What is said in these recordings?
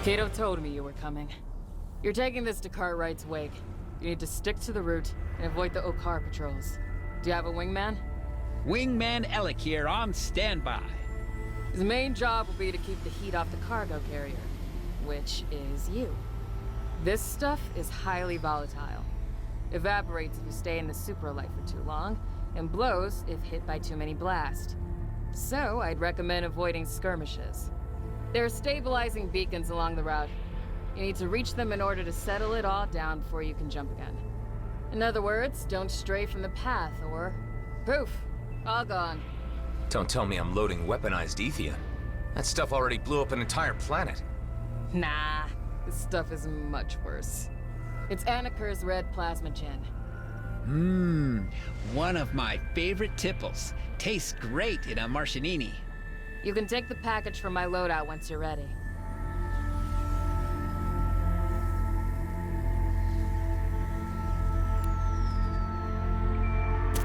Kato told me you were coming. You're taking this to Cartwright's wake. You need to stick to the route and avoid the Okar patrols. Do you have a wingman? Wingman Alec here on standby. His main job will be to keep the heat off the cargo carrier, which is you. This stuff is highly volatile. Evaporates if you stay in the supralight for too long, and blows if hit by too many blasts. So, I'd recommend avoiding skirmishes. There are stabilizing beacons along the route. You need to reach them in order to settle it all down before you can jump again. In other words, don't stray from the path, or poof, all gone. Don't tell me I'm loading weaponized Ethian. That stuff already blew up an entire planet. Nah, this stuff is much worse. It's Anaker's red plasma gin. One of my favorite tipples. Tastes great in a Martianini. You can take the package from my loadout once you're ready.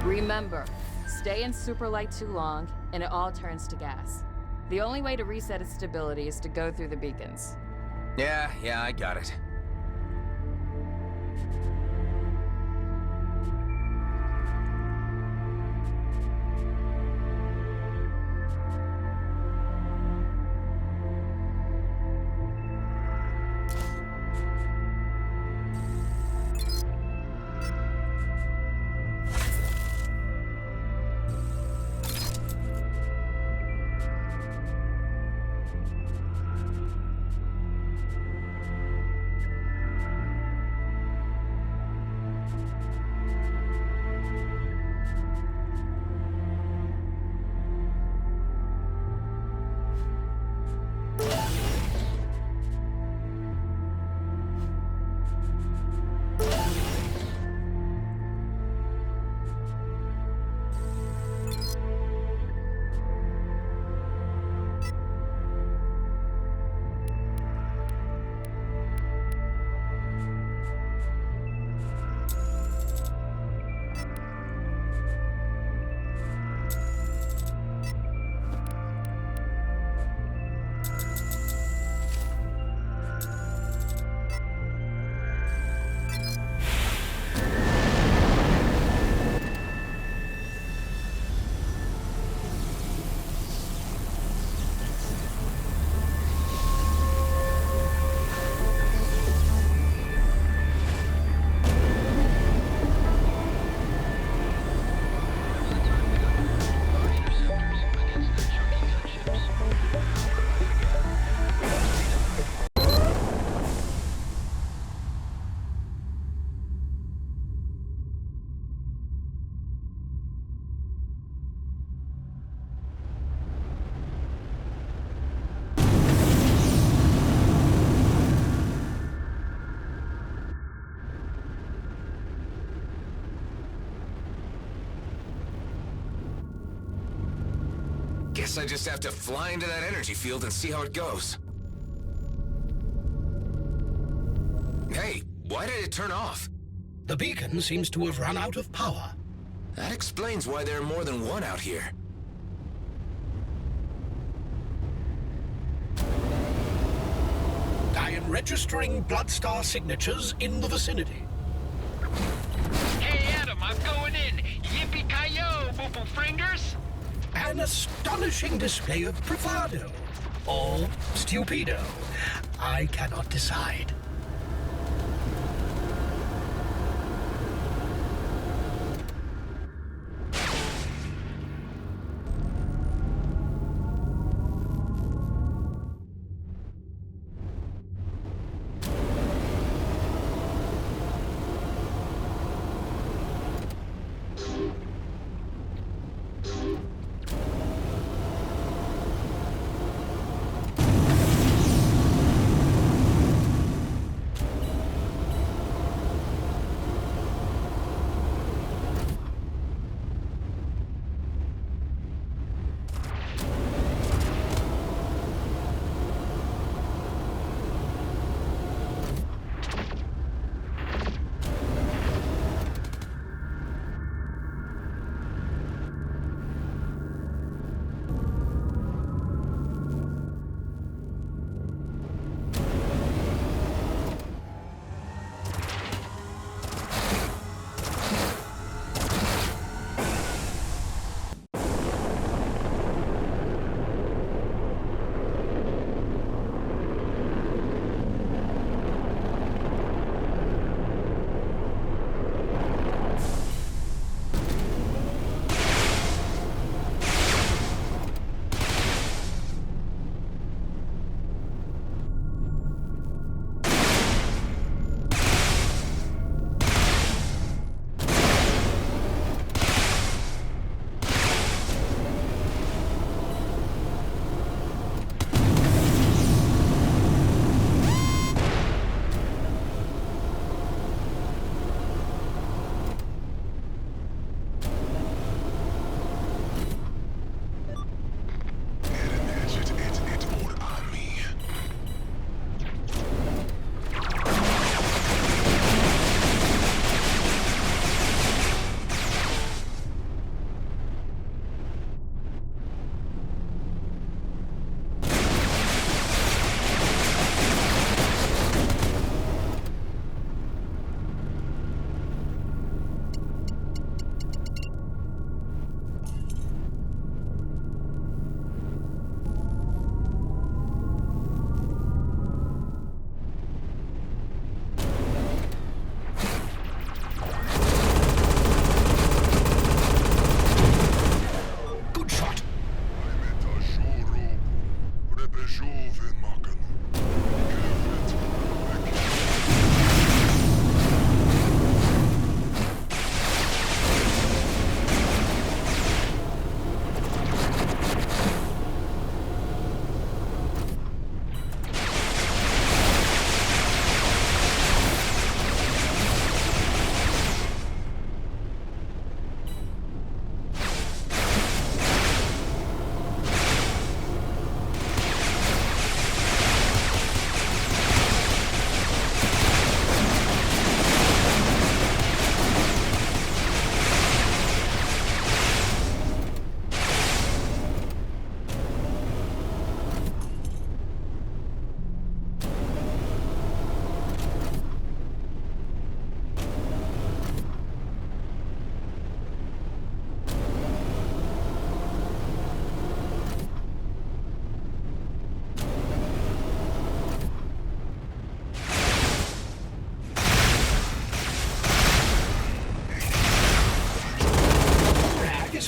Remember, stay in superlight too long, and it all turns to gas. The only way to reset its stability is to go through the beacons. Yeah, I got it. Guess I just have to fly into that energy field and see how it goes. Hey, why did it turn off? The beacon seems to have run out of power. That explains why there are more than one out here. I am registering Bloodstar signatures in the vicinity. Hey, Adam, I'm going in. Yippee-ki-yo, boo-boo fingers. An astonishing display of bravado. Or stupido. I cannot decide.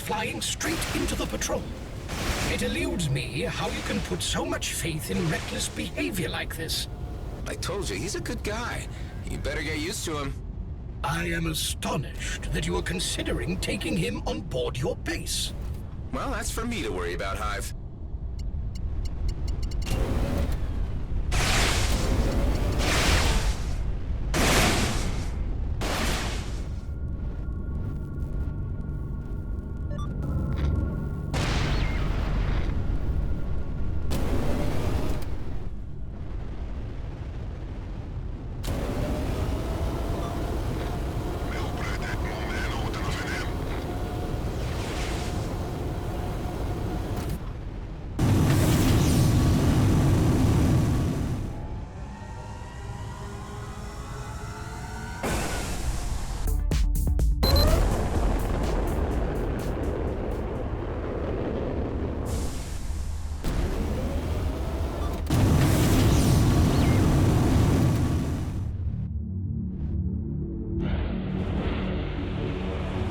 Flying straight into the patrol. It eludes me how you can put so much faith in reckless behavior like this. I told you, he's a good guy. You better get used to him. I am astonished that you are considering taking him on board your base. Well, that's for me to worry about, Hive.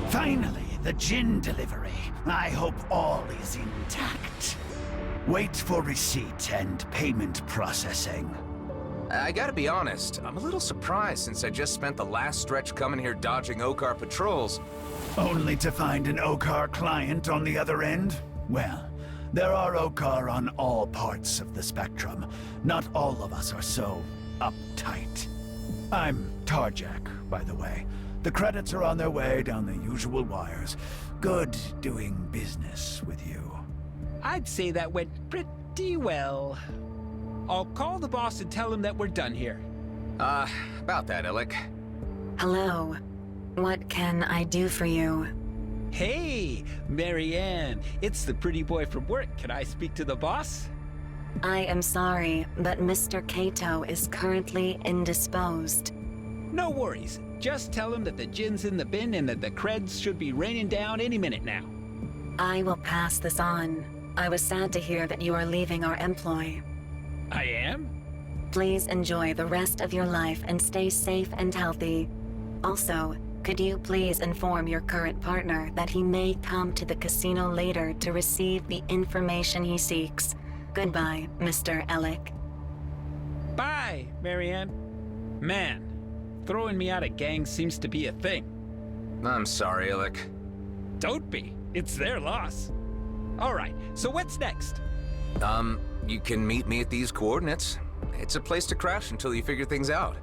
Finally, the gin delivery. I hope all is intact. Wait for receipt and payment processing. I gotta be honest, I'm a little surprised since I just spent the last stretch coming here dodging Okar patrols. Only to find an Okar client on the other end? Well, there are Okar on all parts of the spectrum. Not all of us are so uptight. I'm Tarjak, by the way. The credits are on their way down the usual wires. Good doing business with you. I'd say that went pretty well. I'll call the boss and tell him that we're done here. About that, Illick. Hello. What can I do for you? Hey, Marianne, it's the pretty boy from work. Can I speak to the boss? I am sorry, but Mr. Kato is currently indisposed. No worries. Just tell him that the gin's in the bin and that the creds should be raining down any minute now. I will pass this on. I was sad to hear that you are leaving our employ. I am? Please enjoy the rest of your life and stay safe and healthy. Also, could you please inform your current partner that he may come to the casino later to receive the information he seeks? Goodbye, Mr. Ellick. Bye, Marianne. Man, throwing me out of gangs seems to be a thing. I'm sorry, Illick. Don't be. It's their loss. All right, so what's next? You can meet me at these coordinates. It's a place to crash until you figure things out.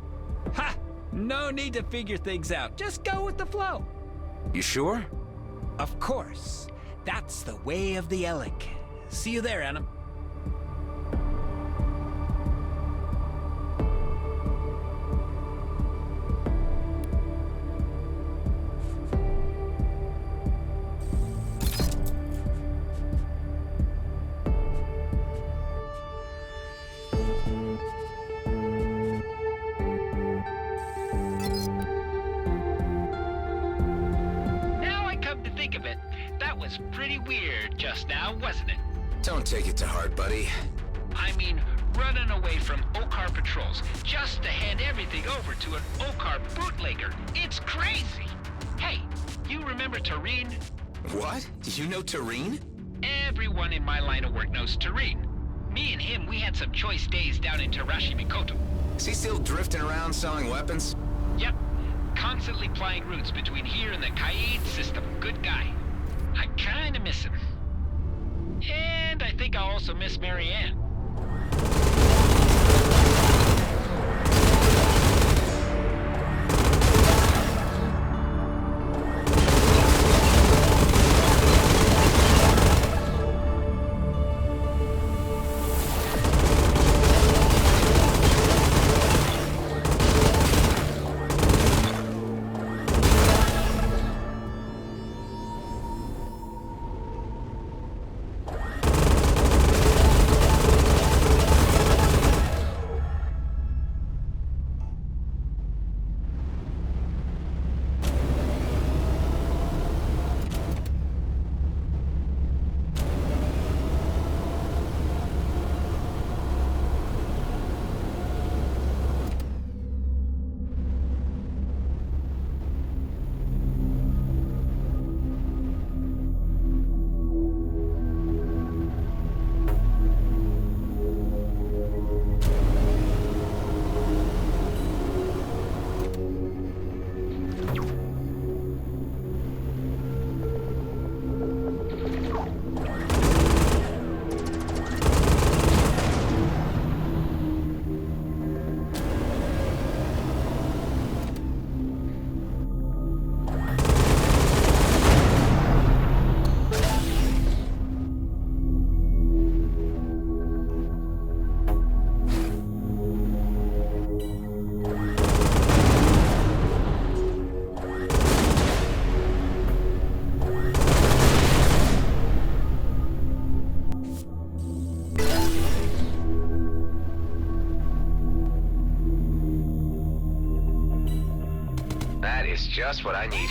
Ha! No need to figure things out. Just go with the flow. You sure? Of course. That's the way of the Ellick. See you there, Adam. Pretty weird just now, wasn't it? Don't take it to heart, buddy. I mean, running away from Okar patrols just to hand everything over to an Okar bootlegger. It's crazy. Hey, you remember Tipiing? What? Do you know Tipiing? Everyone in my line of work knows Tipiing. Me and him, we had some choice days down in Tarashi Mikoto. Is he still drifting around selling weapons? Yep. Constantly plying routes between here and the Kaid system. Good guy. I kinda miss him. And I think I also miss Marianne. That is just what I need.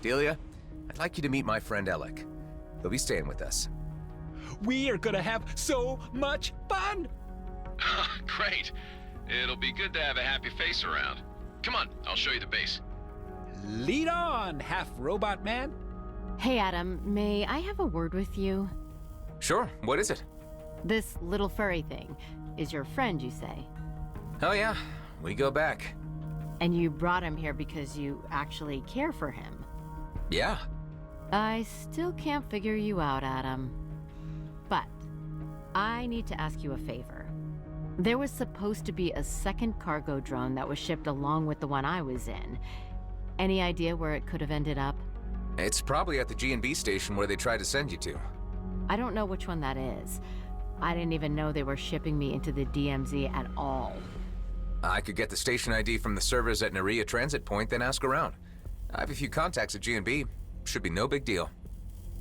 Delia, I'd like you to meet my friend Alec. He'll be staying with us. We are gonna have so much fun! Great. It'll be good to have a happy face around. Come on, I'll show you the base. Lead on, half-robot man. Hey, Adam, may I have a word with you? Sure, what is it? This little furry thing is your friend, you say? Oh yeah, we go back. And you brought him here because you actually care for him. Yeah. I still can't figure you out, Adam. But I need to ask you a favor. There was supposed to be a second cargo drone that was shipped along with the one I was in. Any idea where it could have ended up? It's probably at the G&B station where they tried to send you to. I don't know which one that is. I didn't even know they were shipping me into the DMZ at all. I could get the station ID from the servers at Naria Transit Point, then ask around. I have a few contacts at G&B. Should be no big deal.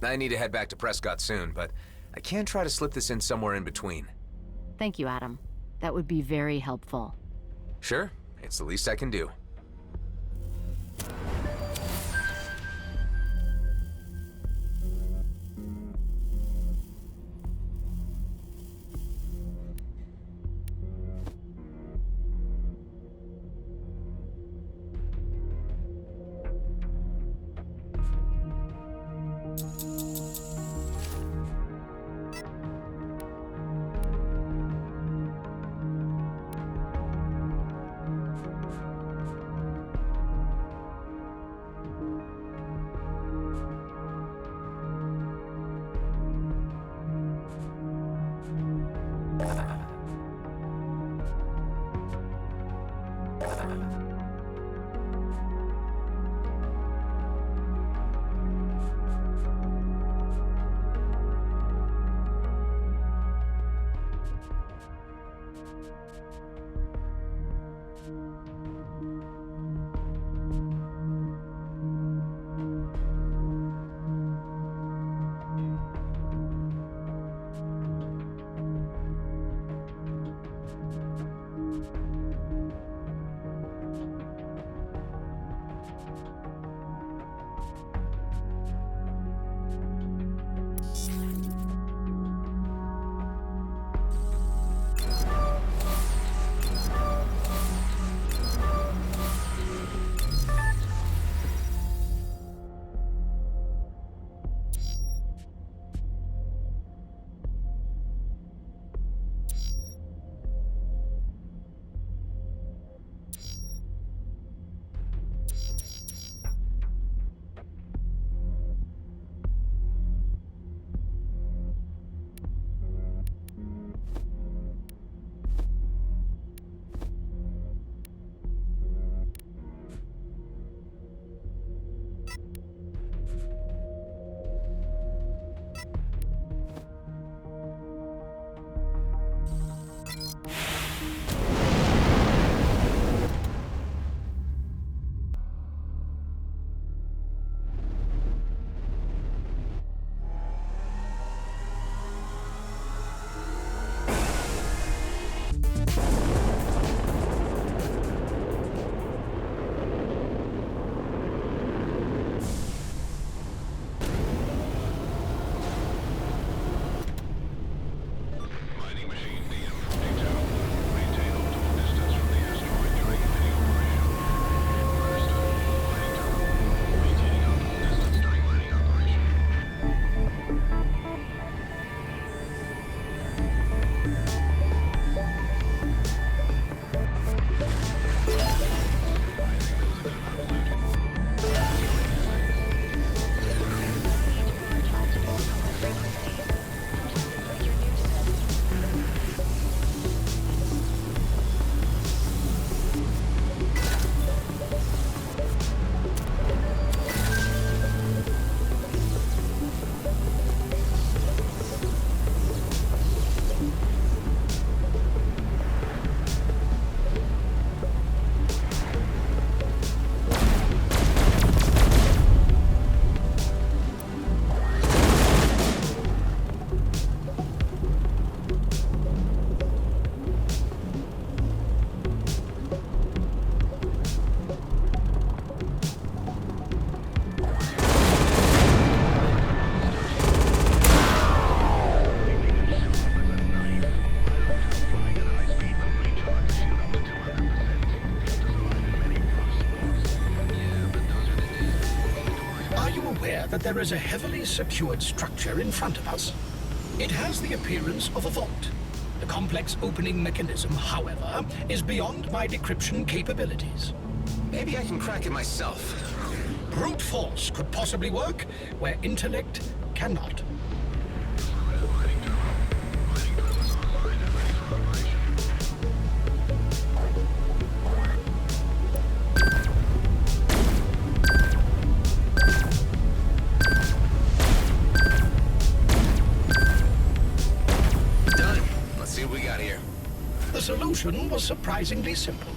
I need to head back to Prescott soon, but I can try to slip this in somewhere in between. Thank you, Adam. That would be very helpful. Sure, it's the least I can do. Mining machine, the info detail. that there is a heavily secured structure in front of us. It has the appearance of a vault. The complex opening mechanism, however, is beyond my decryption capabilities. Maybe I can crack it myself. Brute force could possibly work where intellect cannot. Done. Let's see what we got here. The solution was surprisingly simple.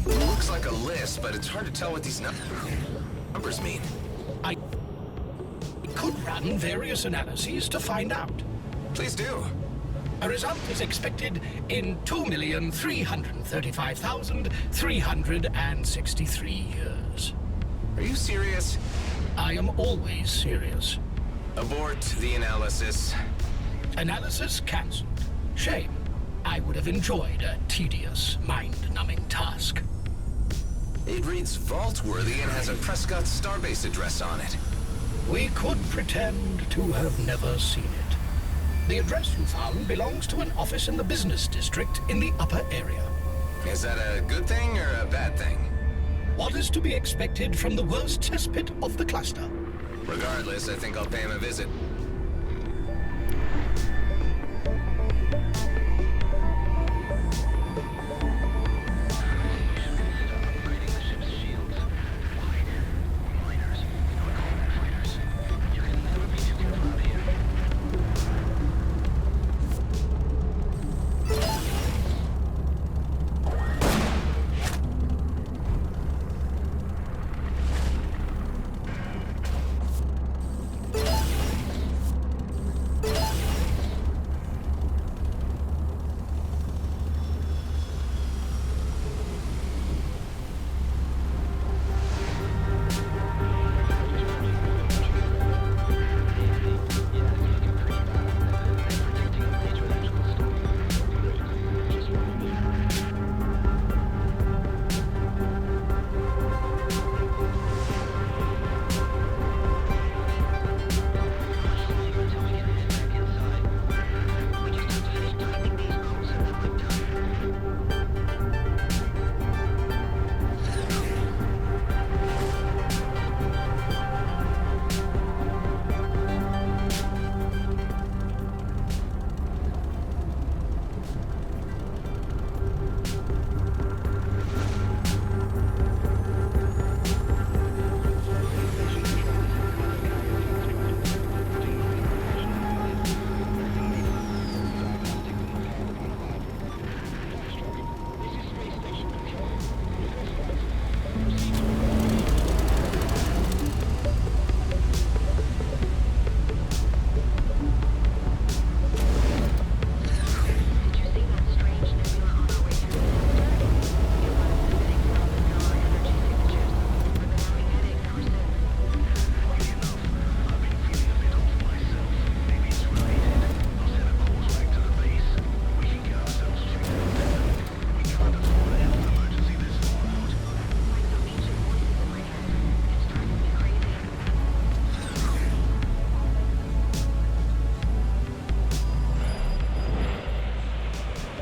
Looks like a list, but it's hard to tell what these numbers mean. I could run various analyses to find out. Please do. A result is expected in 2,335,363 years. Are you serious? I am always serious. Abort the analysis. Analysis cancelled. Shame. I would have enjoyed a tedious, mind-numbing task. It reads Vaultworthy and has a Prescott Starbase address on it. We could pretend to have never seen it. The address you found belongs to an office in the business district in the upper area. Is that a good thing or a bad thing? What is to be expected from the worst cesspit of the cluster? Regardless, I think I'll pay him a visit.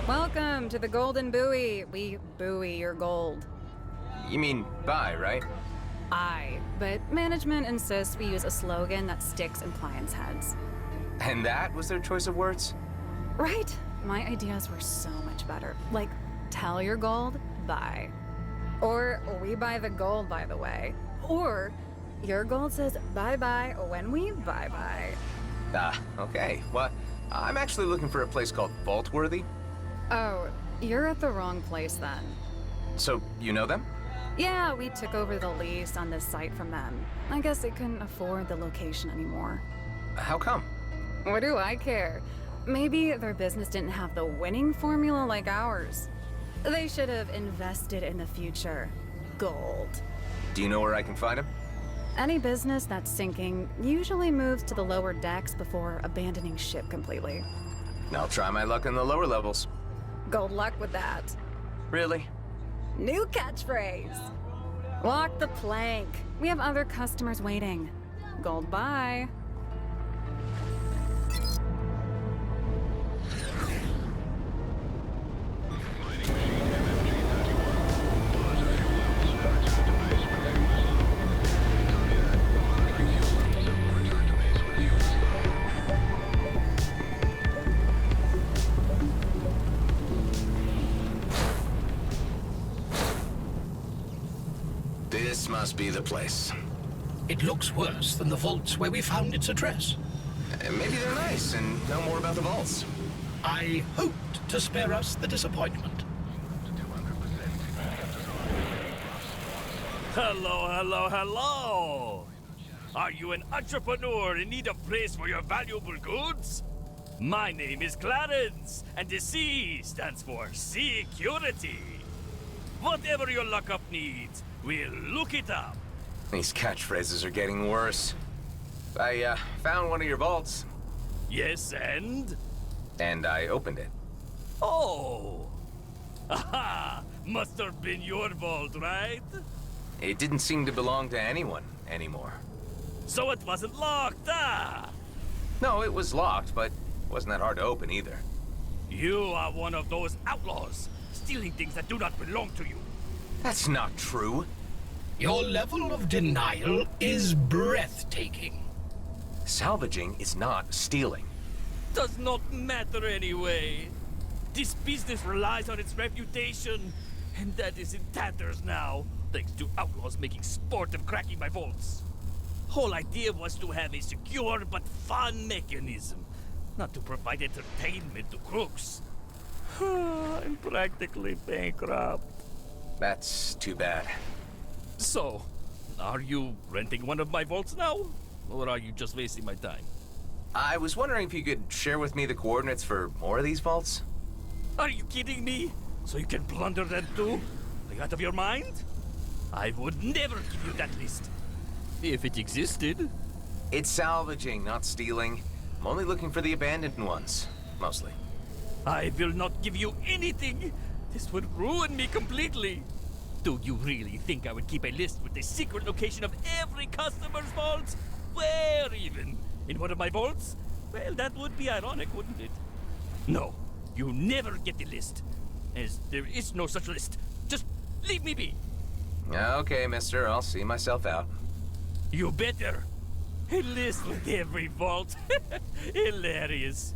Welcome to the Golden Buoy. We buoy your gold. You mean buy, right? Aye, but management insists we use a slogan that sticks in clients' heads. And that was their choice of words? Right. My ideas were so much better. Like, tell your gold, buy. Or, we buy the gold, by the way. Or, your gold says bye-bye when we bye-bye. Ah, okay. Well, I'm actually looking for a place called Vaultworthy. Oh, you're at the wrong place then. So, you know them? Yeah, we took over the lease on this site from them. I guess they couldn't afford the location anymore. How come? What do I care? Maybe their business didn't have the winning formula like ours. They should have invested in the future. Gold. Do you know where I can find them? Any business that's sinking usually moves to the lower decks before abandoning ship completely. I'll try my luck in the lower levels. Good luck with that. Really? New catchphrase. Walk the plank. We have other customers waiting. Gold bye. This must be the place. It looks worse than the vaults where we found its address. Maybe they're nice and know more about the vaults. I hoped to spare us the disappointment. Hello! Are you an entrepreneur in need of place for your valuable goods? My name is Clarence, and the C stands for security. Whatever your lockup needs, we'll look it up. These catchphrases are getting worse. I found one of your vaults. Yes, and? And I opened it. Oh! Aha! Must have been your vault, right? It didn't seem to belong to anyone anymore. So it wasn't locked, ah! No, it was locked, but it wasn't that hard to open either. You are one of those outlaws, stealing things that do not belong to you. That's not true. Your level of denial is breathtaking. Salvaging is not stealing. Does not matter anyway. This business relies on its reputation, and that is in tatters now, thanks to outlaws making sport of cracking my vaults. Whole idea was to have a secure but fun mechanism, not to provide entertainment to crooks. I'm practically bankrupt. That's too bad. So, are you renting one of my vaults now? Or are you just wasting my time? I was wondering if you could share with me the coordinates for more of these vaults? Are you kidding me? So you can plunder them too? Are you out of your mind? I would never give you that list. If it existed. It's salvaging, not stealing. I'm only looking for the abandoned ones, mostly. I will not give you anything. This would ruin me completely. Do you really think I would keep a list with the secret location of every customer's vault? Where even? In one of my vaults? Well, that would be ironic, wouldn't it? No, you never get the list. As there is no such list. Just leave me be. Okay, mister, I'll see myself out. You better. A list with every vault. Hilarious.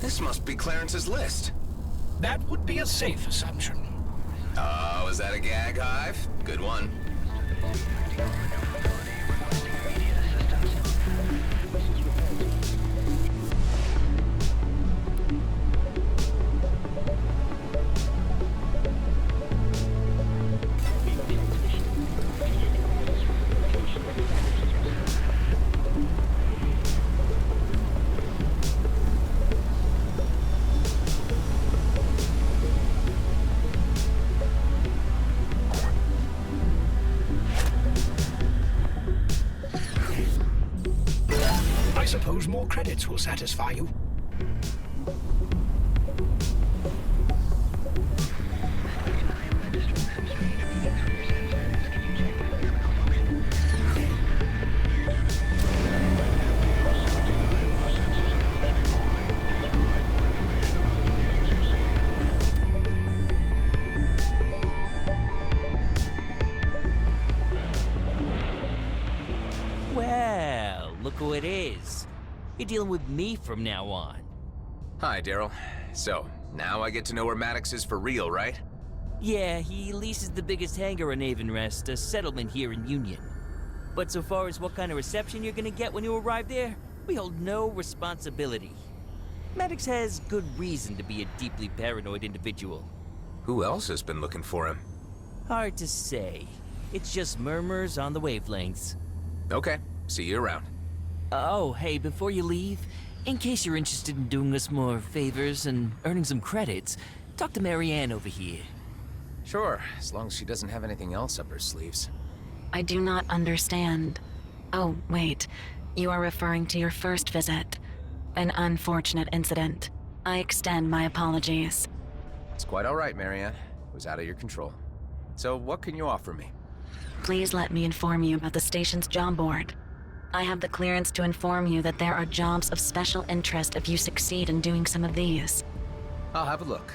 This must be Clarence's list. That would be a safe assumption. Oh, is that a gag hive? Good one. I suppose more credits will satisfy you. Well, look who it is. You're dealing with me from now on. Hi, Daryl. So, now I get to know where Maddox is for real, right? Yeah, he leases the biggest hangar on Avonrest, a settlement here in Union. But so far as what kind of reception you're gonna get when you arrive there, we hold no responsibility. Maddox has good reason to be a deeply paranoid individual, Who else has been looking for him? Hard to say. It's just murmurs on the wavelengths. Okay, see you around. Oh, hey, before you leave, in case you're interested in doing us more favors and earning some credits, talk to Marianne over here. Sure, as long as she doesn't have anything else up her sleeves. I do not understand. Oh, wait. You are referring to your first visit. An unfortunate incident. I extend my apologies. It's quite all right, Marianne. It was out of your control. So what can you offer me? Please let me inform you about the station's job board. I have the clearance to inform you that there are jobs of special interest if you succeed in doing some of these. I'll have a look.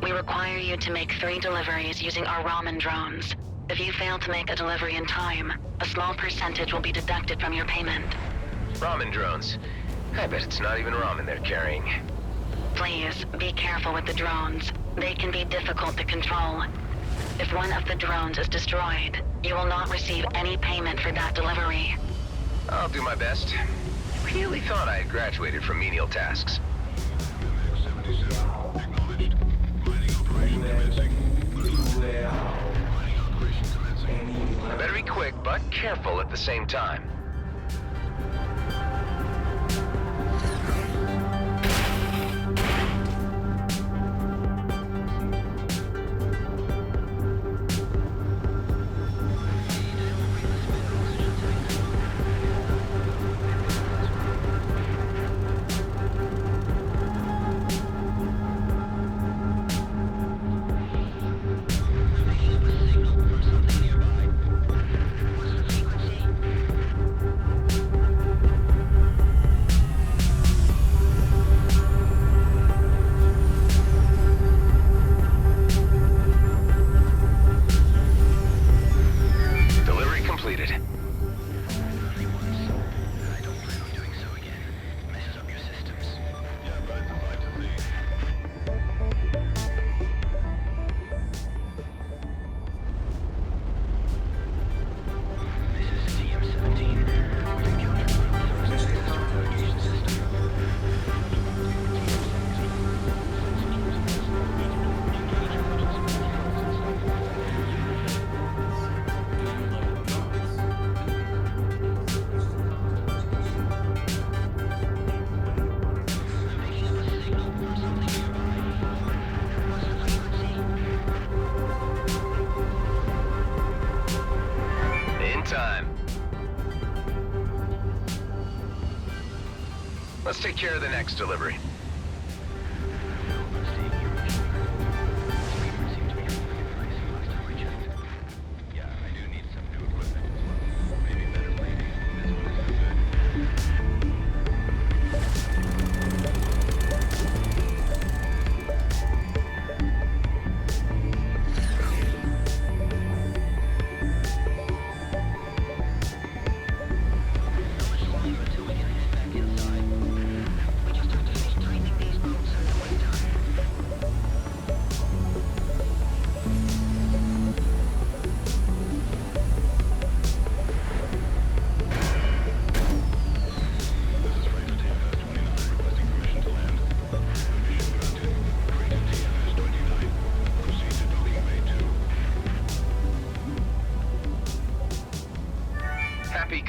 We require you to make 3 deliveries using our ramen drones. If you fail to make a delivery in time, a small percentage will be deducted from your payment. Ramen drones. I bet it's not even ramen they're carrying. Please, be careful with the drones. They can be difficult to control. If one of the drones is destroyed, you will not receive any payment for that delivery. I'll do my best. Really thought I had graduated from menial tasks. I better be quick, but careful at the same time. Let's take care of the next delivery.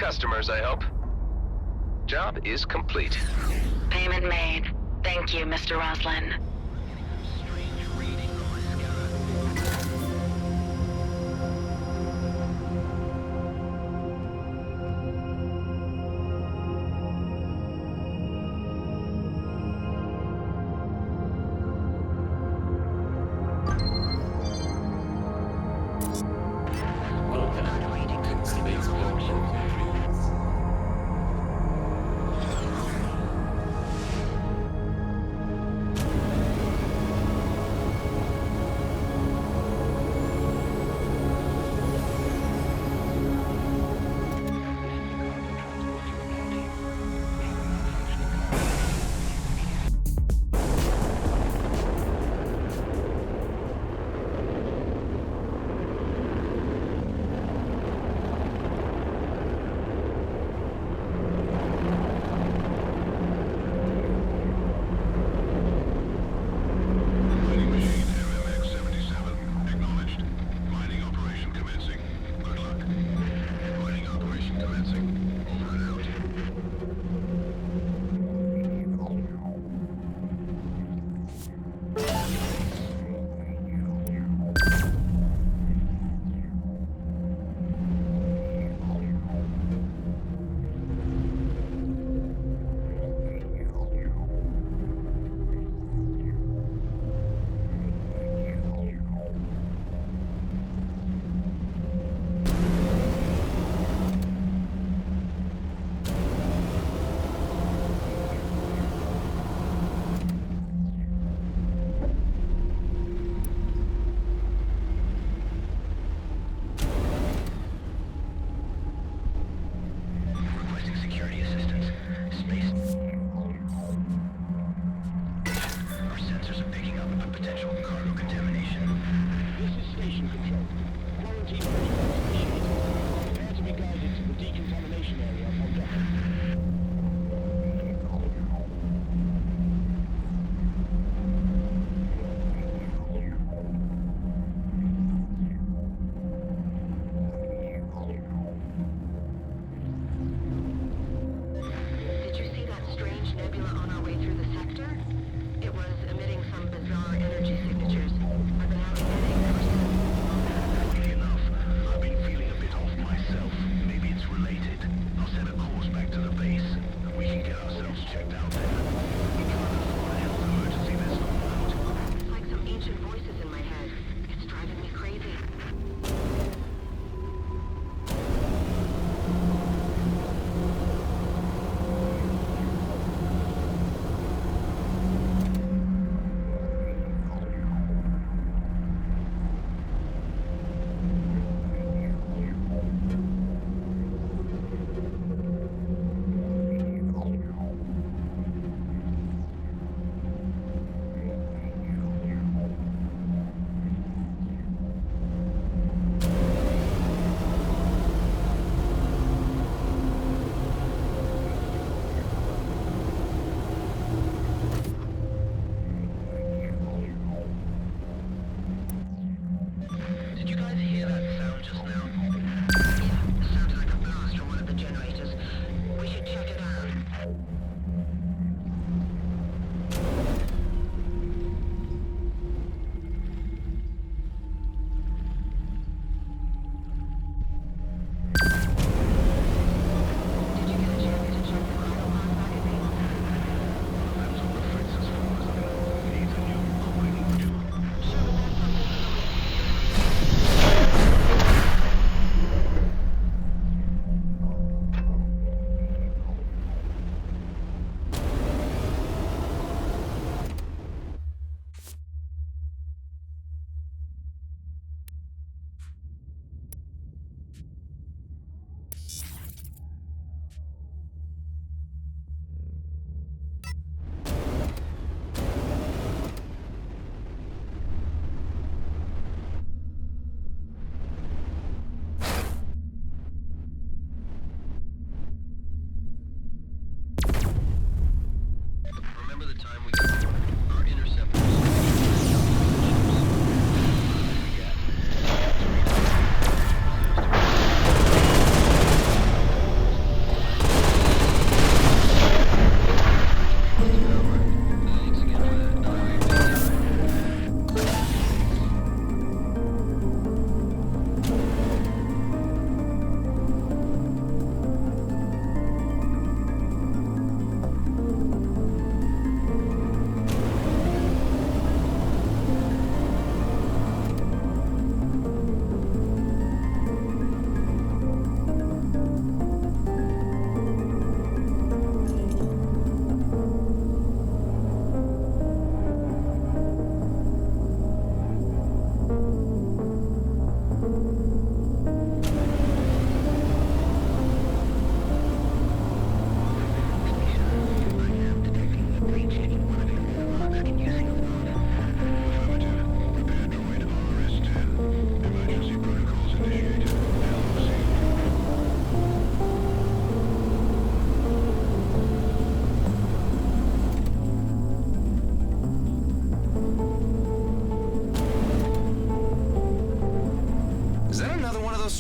customers, I hope. Job is complete. Payment made. Thank you, Mr. Roslin.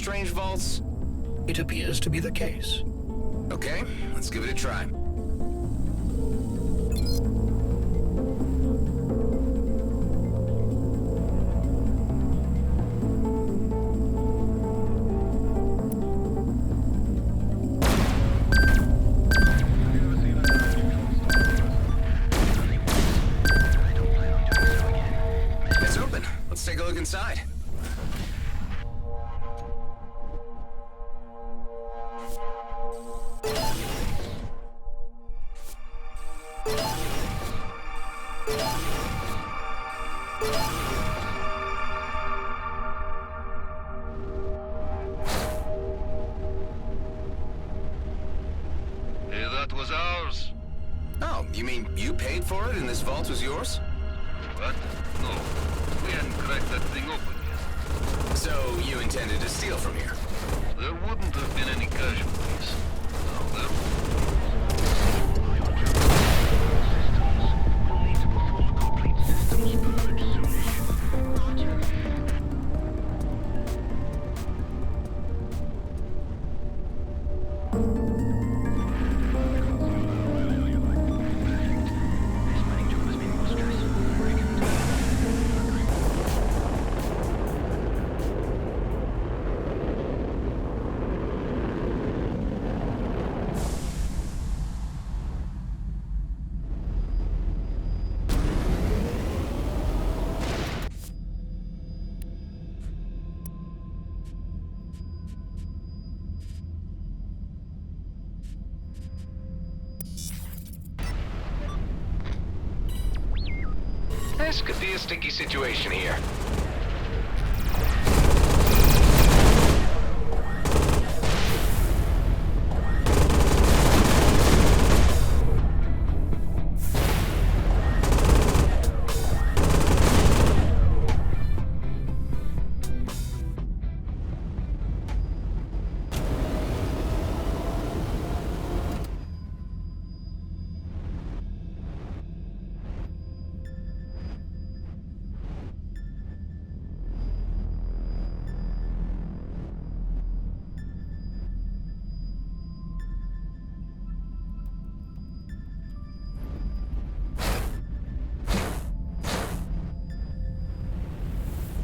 strange vaults? It appears to be the case. Okay, let's give it a try. It's open. Let's take a look inside. That was ours. Oh, you mean you paid for it and this vault was yours? What? No. We hadn't cracked that thing open yet. So you intended to steal from here? There wouldn't have been any casualties. Now, there... This could be a sticky situation here.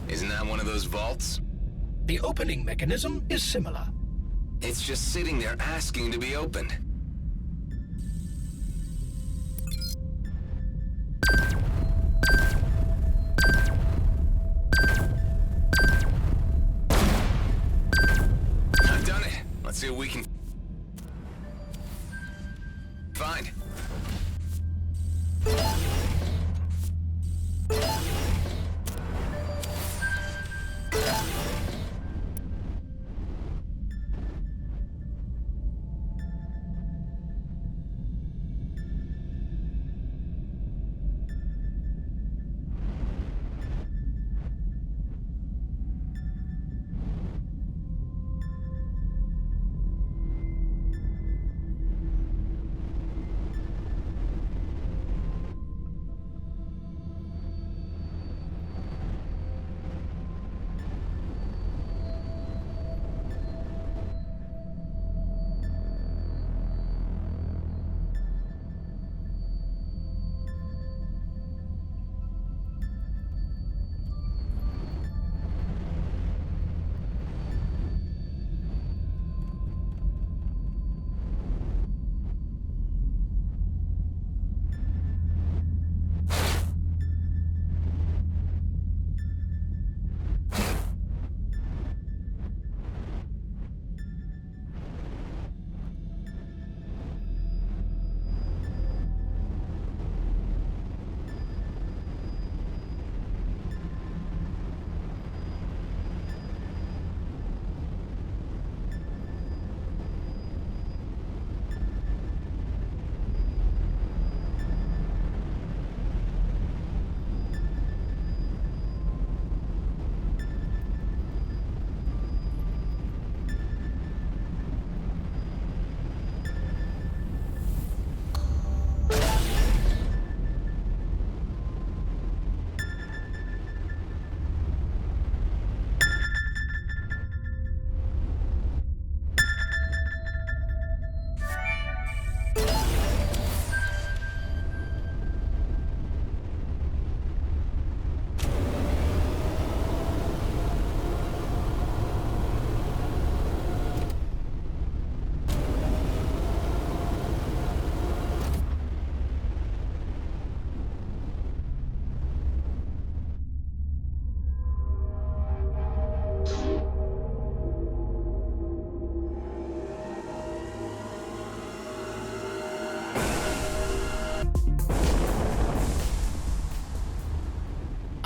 Isn't that one of those vaults? The opening mechanism is similar. It's just sitting there asking to be opened. I've done it. Let's see what we can find.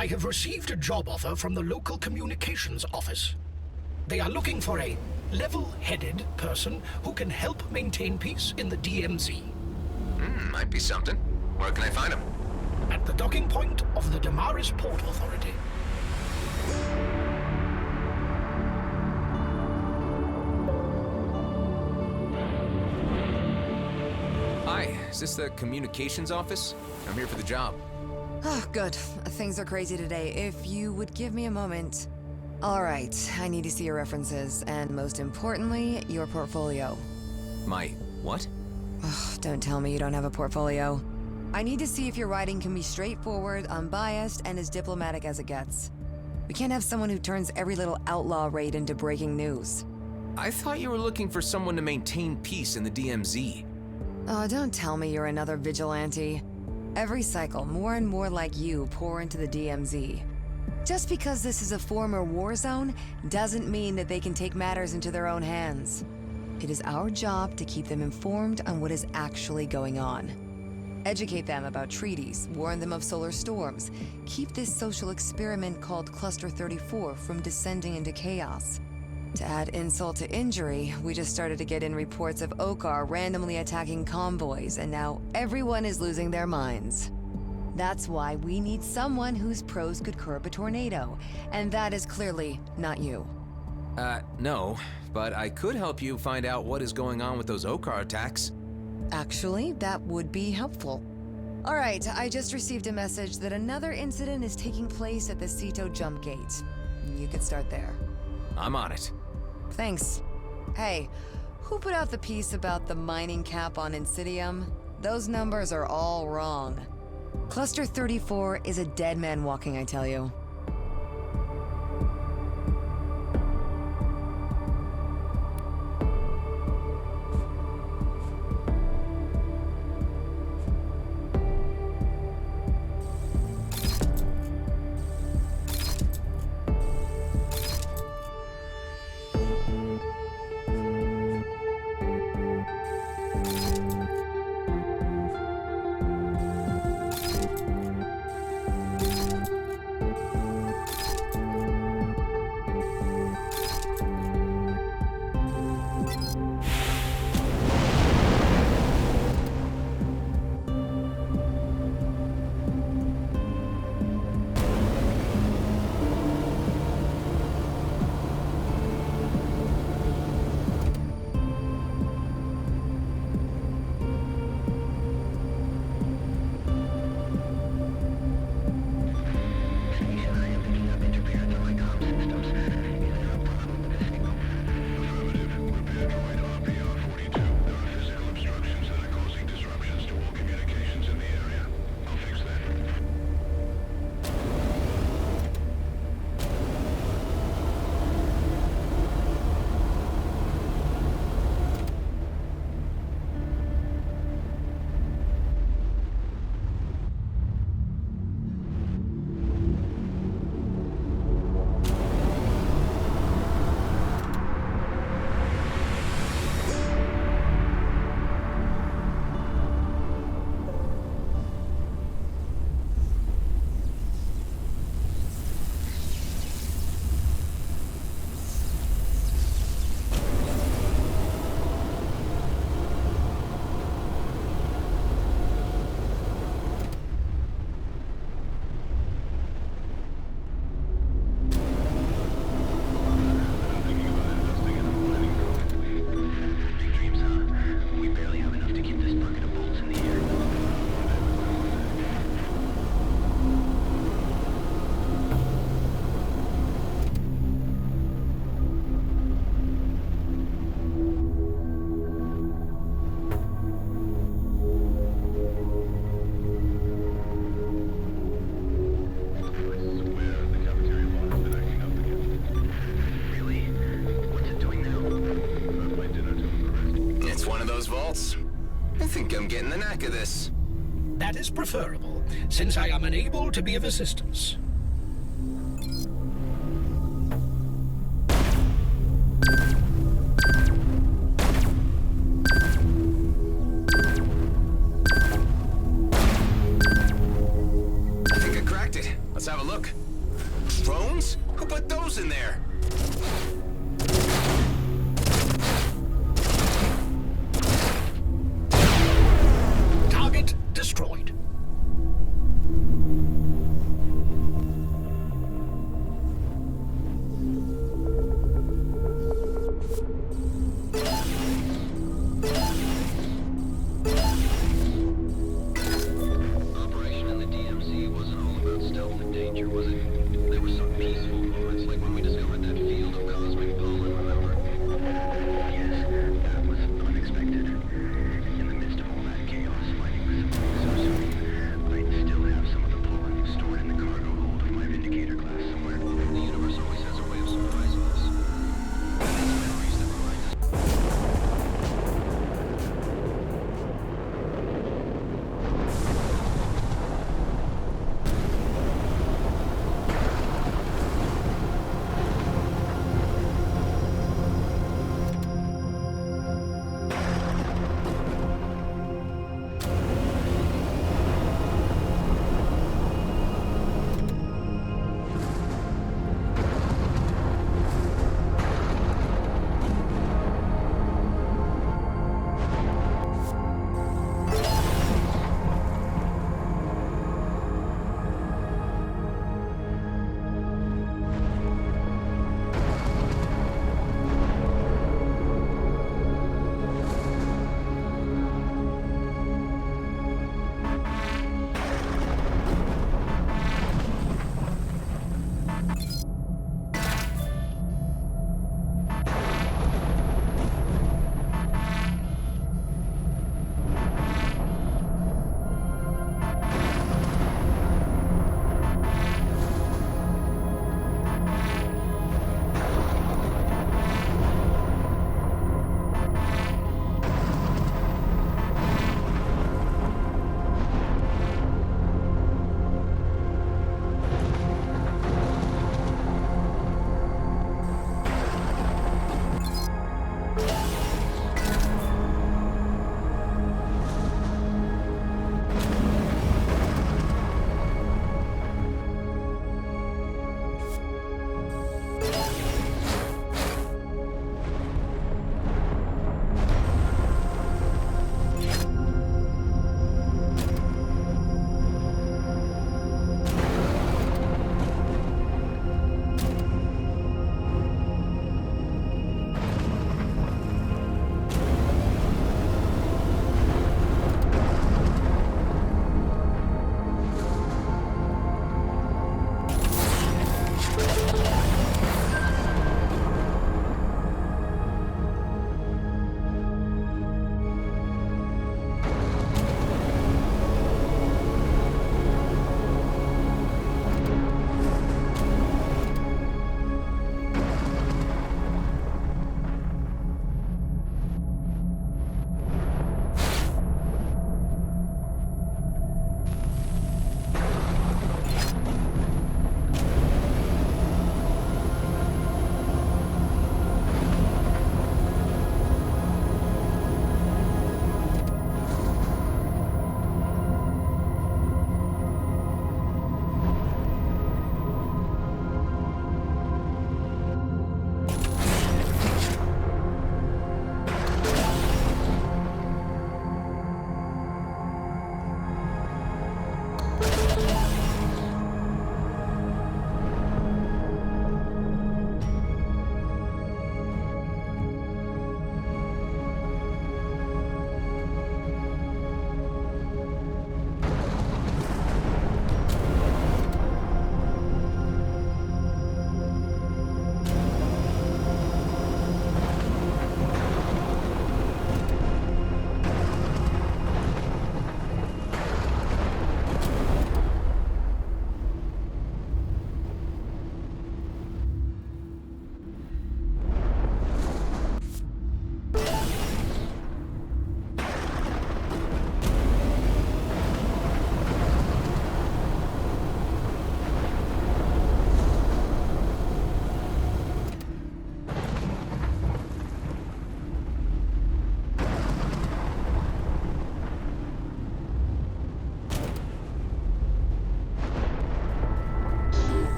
I have received a job offer from the local communications office. They are looking for a level-headed person who can help maintain peace in the DMZ. Might be something. Where can I find him? At the docking point of the Damaris Port Authority. Hi, is this the communications office? I'm here for the job. Oh, good. Things are crazy today. If you would give me a moment. All right, I need to see your references, and most importantly, your portfolio. My what? Ugh, don't tell me you don't have a portfolio. I need to see if your writing can be straightforward, unbiased, and as diplomatic as it gets. We can't have someone who turns every little outlaw raid into breaking news. I thought you were looking for someone to maintain peace in the DMZ. Oh, don't tell me you're another vigilante. Every cycle, more and more like you pour into the DMZ. Just because this is a former war zone doesn't mean that they can take matters into their own hands. It is our job to keep them informed on what is actually going on. Educate them about treaties, warn them of solar storms, keep this social experiment called Cluster 34 from descending into chaos. To add insult to injury, we just started to get in reports of Okar randomly attacking convoys, and now everyone is losing their minds. That's why we need someone whose prose could curb a tornado, and that is clearly not you. No, but I could help you find out what is going on with those Okar attacks. Actually, that would be helpful. All right, I just received a message that another incident is taking place at the Ceto jump gate. You could start there. I'm on it. Thanks. Hey, who put out the piece about the mining cap on Insidium? Those numbers are all wrong. Cluster 34 is a dead man walking, I tell you. I think I'm getting the knack of this. That is preferable, since I am unable to be of assistance. I think I cracked it. Let's have a look. Drones? Who put those in there? Target destroyed. Operation in the DMZ wasn't all about stealth and danger, was it? There were some peaceful moments, like when we discovered that field of cosmic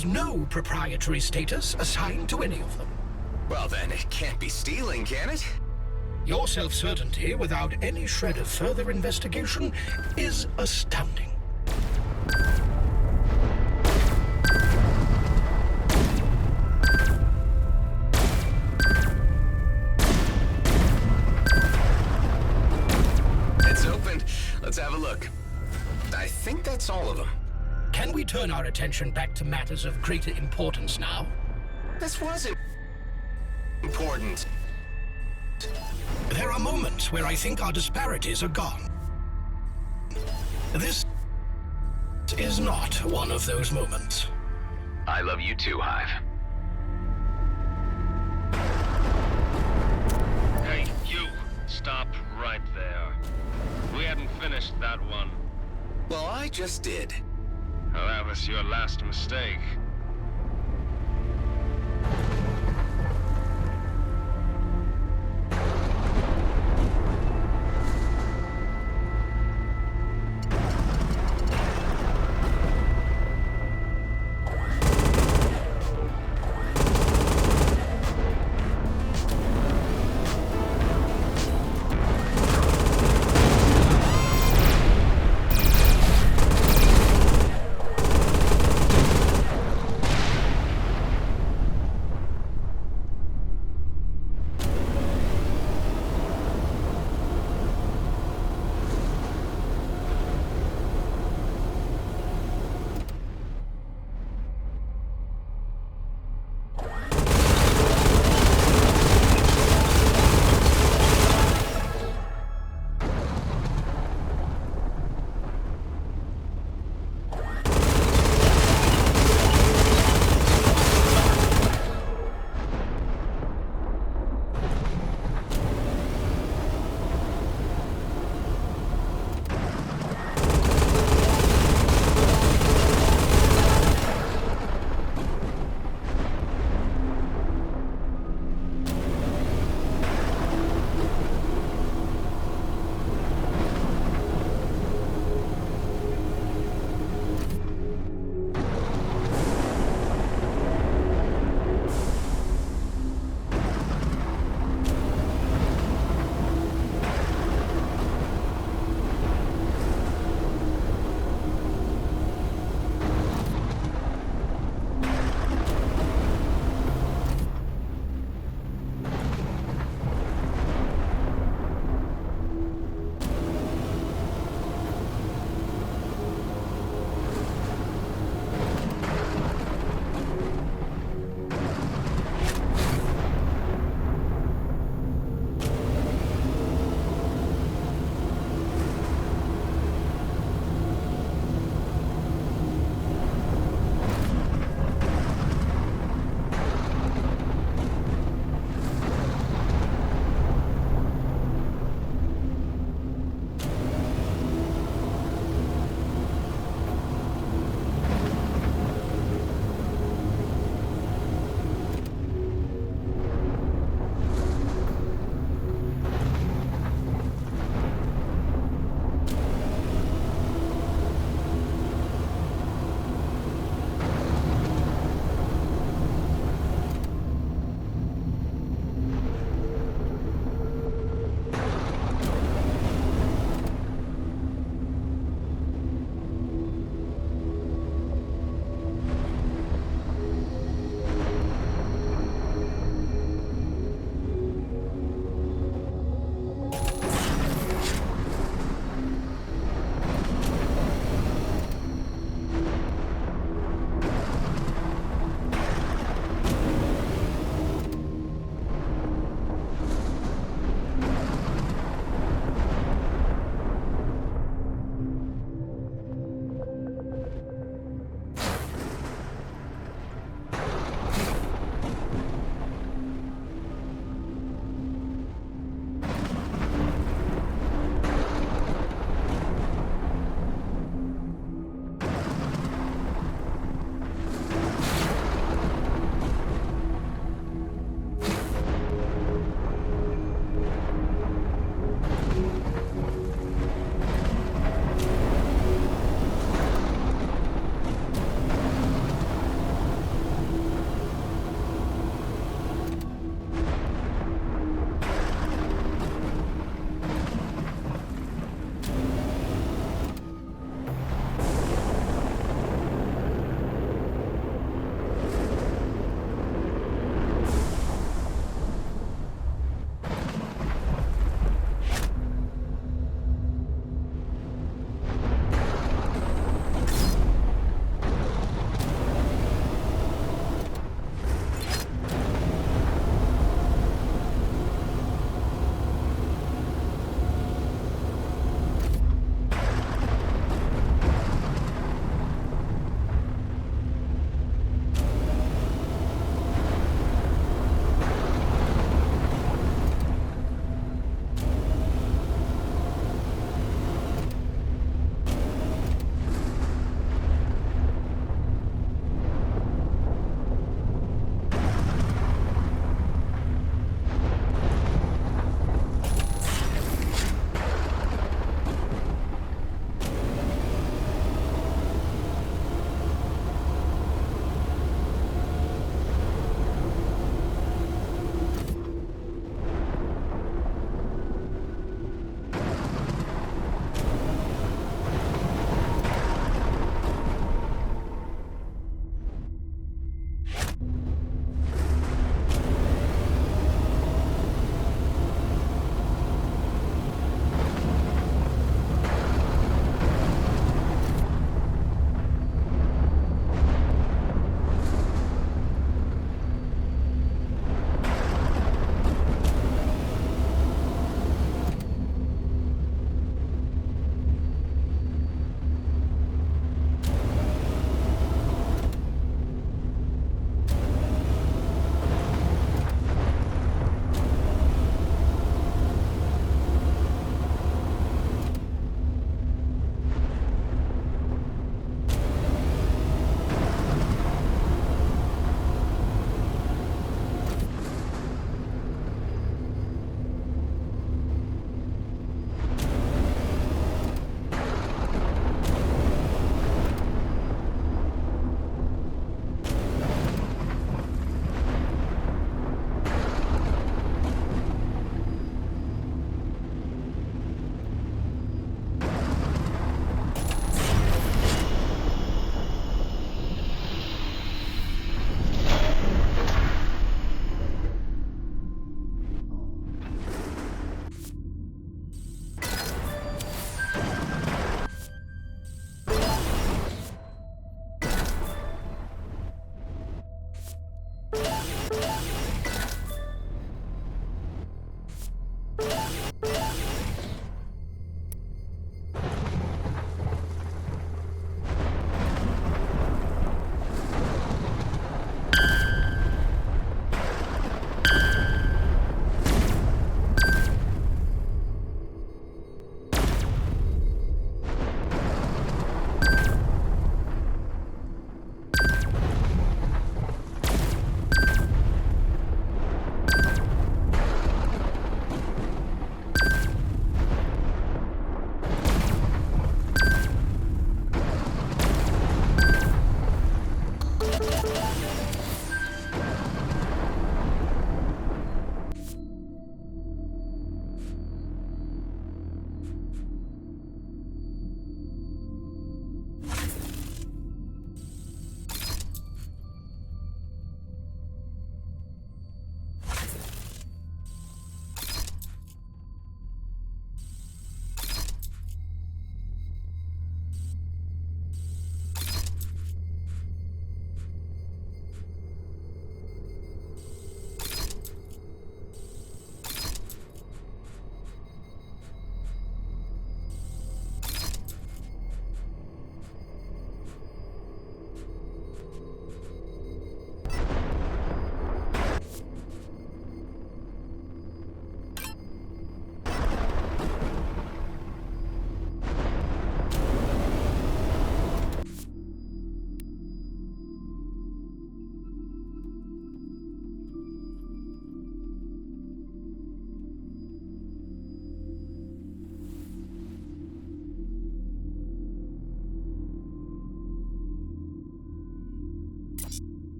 is no proprietary status assigned to any of them. Well then, it can't be stealing, can it? Your self-certainty without any shred of further investigation is astounding. It's open. Let's have a look. I think that's all of them. Can we turn our attention back to matters of greater importance now? This wasn't important. There are moments where I think our disparities are gone. This is not one of those moments. I love you too, Hive. Hey, you! Stop right there. We hadn't finished that one. Well, I just did. Well, that was your last mistake.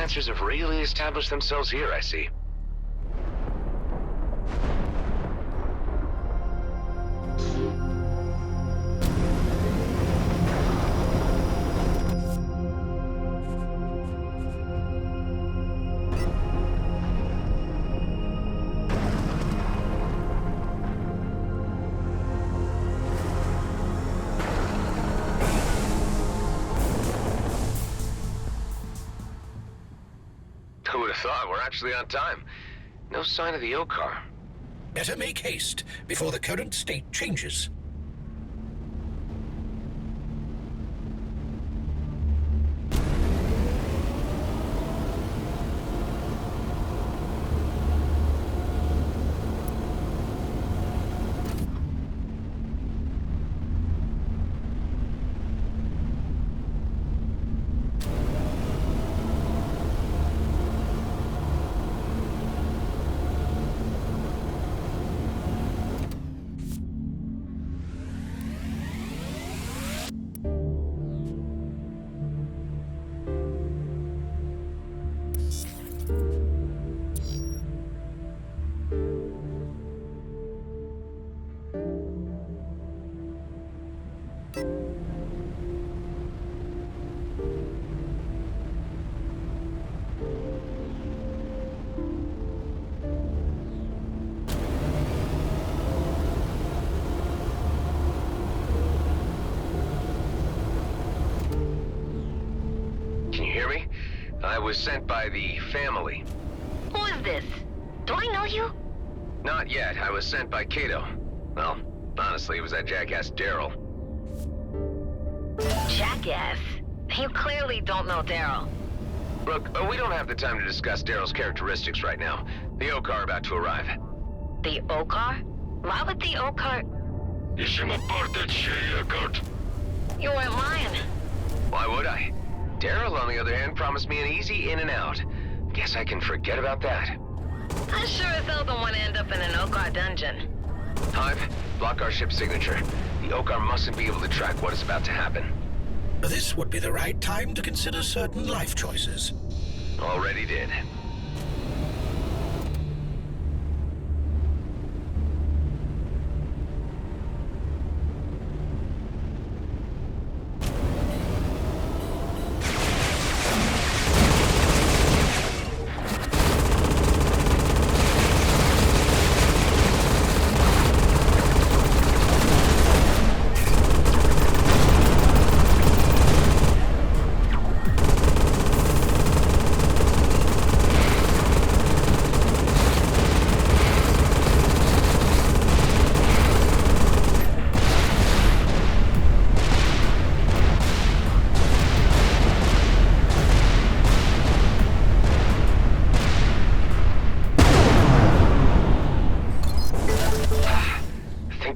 freelancers have really established themselves here, I see. Who would have thought? We're actually on time. No sign of the O-car. Better make haste before the current state changes. I was sent by the family. Who is this? Do I know you? Not yet. I was sent by Kato. Well, honestly, it was that jackass Daryl. Jackass? You clearly don't know Daryl. Look, we don't have the time to discuss Daryl's characteristics right now. The O-car about to arrive. The O-car? Why would the O-car... You weren't lying. Why would I? Daryl, on the other hand, promised me an easy in and out. Guess I can forget about that. I sure as hell don't want to end up in an O-car dungeon. Hive, block our ship signature. The O-car mustn't be able to track what is about to happen. This would be the right time to consider certain life choices. Already did.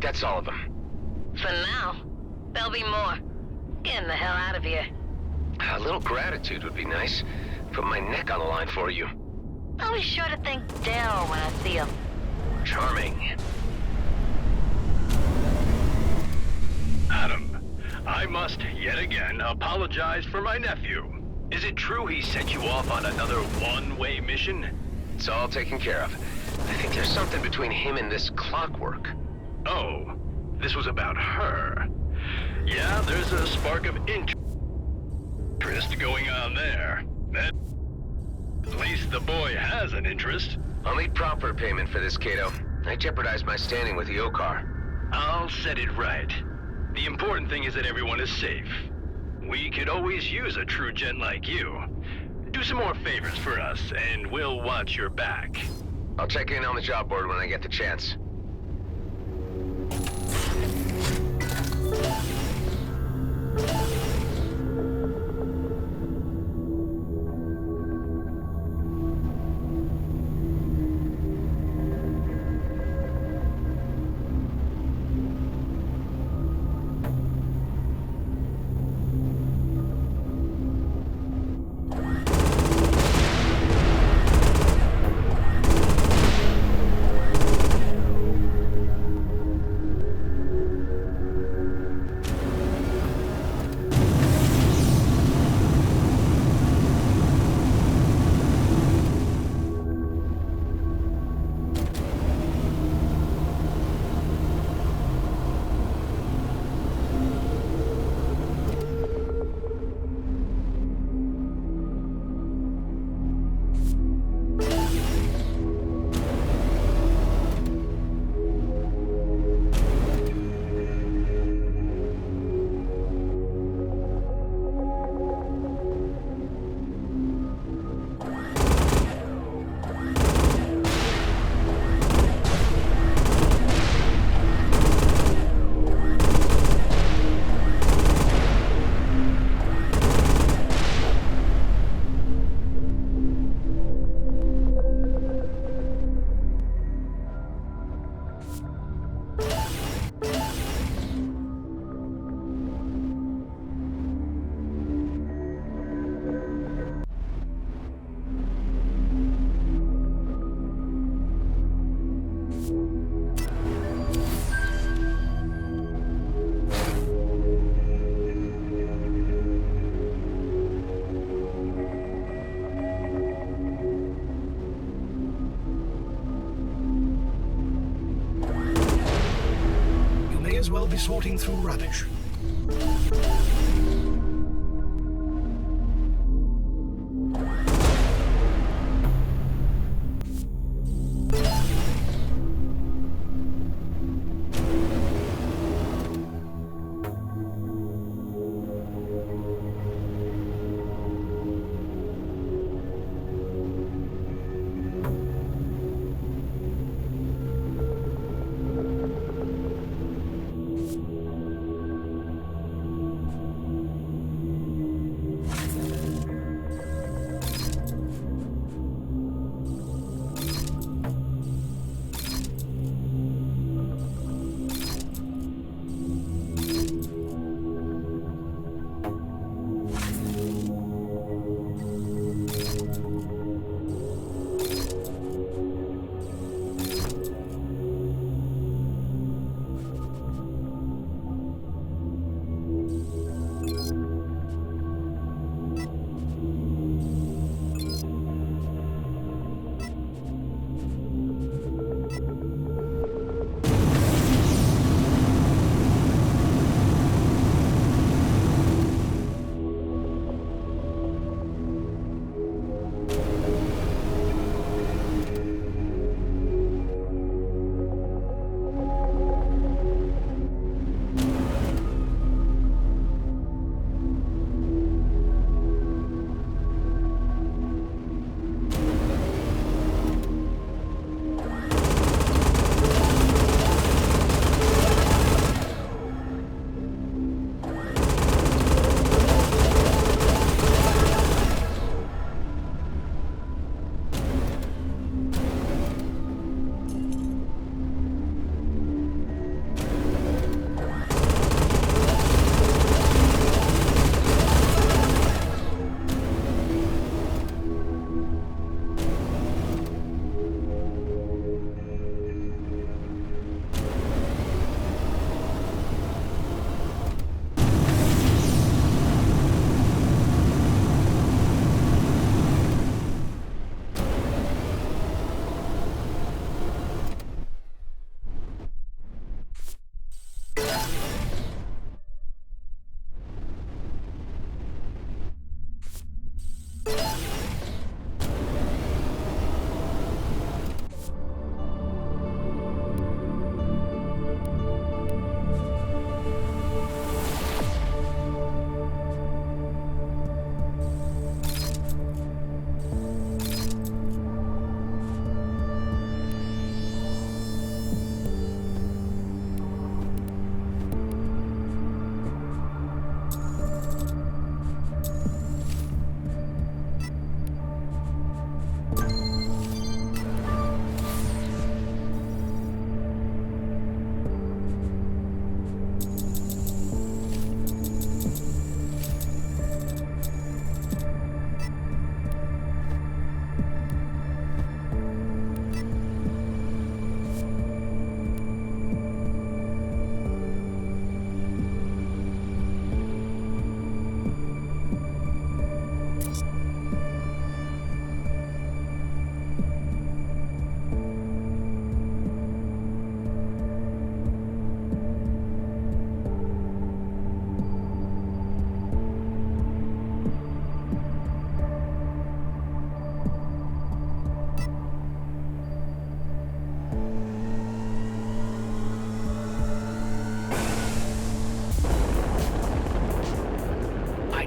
That's all of them. For now. There'll be more. Getting the hell out of here. A little gratitude would be nice. Put my neck on the line for you. I'll be sure to thank Daryl when I see him. Charming. Adam, I must yet again apologize for my nephew. Is it true he sent you off on another one-way mission? It's all taken care of. I think there's something between him and this clockwork. Oh, this was about her. Yeah, there's a spark of interest going on there. At least the boy has an interest. I'll need proper payment for this, Kato. I jeopardized my standing with the O-car. I'll set it right. The important thing is that everyone is safe. We could always use a true gen like you. Do some more favors for us, and we'll watch your back. I'll check in on the job board when I get the chance. be sorting through rubbish.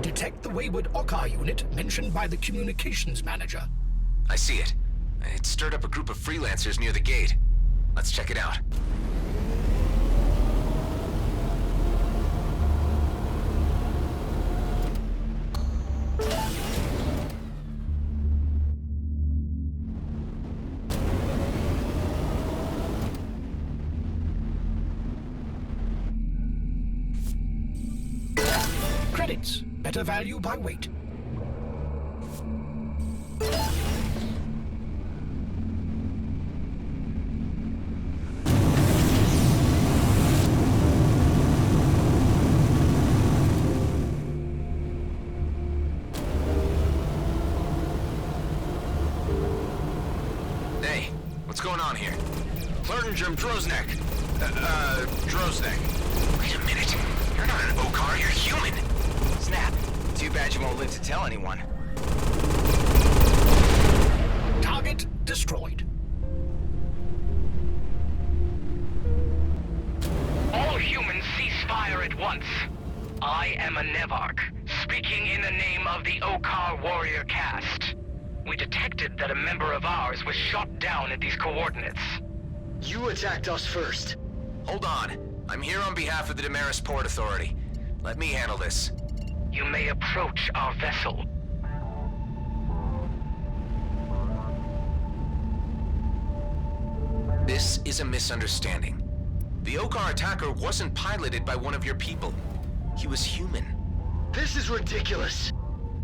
Detect the wayward Okkar unit mentioned by the communications manager. I see it. It stirred up a group of freelancers near the gate. Let's check it out. Credits. Better value by weight. Hey, what's going on here? Clerton Droznek. Droznek. Wait a minute. You're not an Okar, you're human. Snap. Too bad you won't live to tell anyone. Target destroyed. All humans cease fire at once. I am a Nevarch, speaking in the name of the Okar warrior caste. We detected that a member of ours was shot down at these coordinates. You attacked us first. Hold on. I'm here on behalf of the Damaris Port Authority. Let me handle this. You may approach our vessel. This is a misunderstanding. The Okar attacker wasn't piloted by one of your people. He was human. This is ridiculous.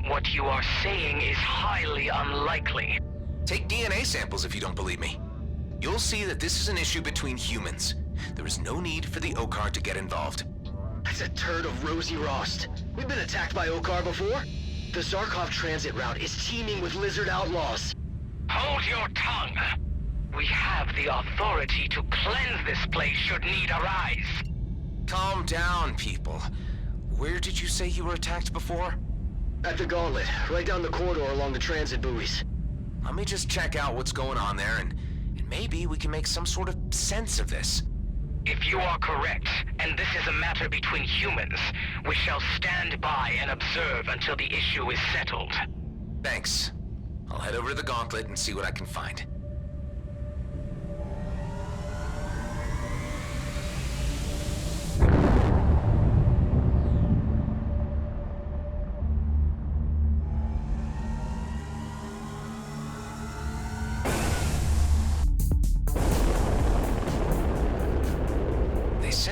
What you are saying is highly unlikely. Take DNA samples if you don't believe me. You'll see that this is an issue between humans. There is no need for the Okar to get involved. That's a turd of Rosie Rost. We've been attacked by Okar before. The Zarkov transit route is teeming with lizard outlaws. Hold your tongue. We have the authority to cleanse this place should need arise. Calm down, people. Where did you say you were attacked before? At the Gauntlet, right down the corridor along the transit buoys. Let me just check out what's going on there, and maybe we can make some sort of sense of this. If you are correct, and this is a matter between humans, we shall stand by and observe until the issue is settled. Thanks. I'll head over to the Gauntlet and see what I can find.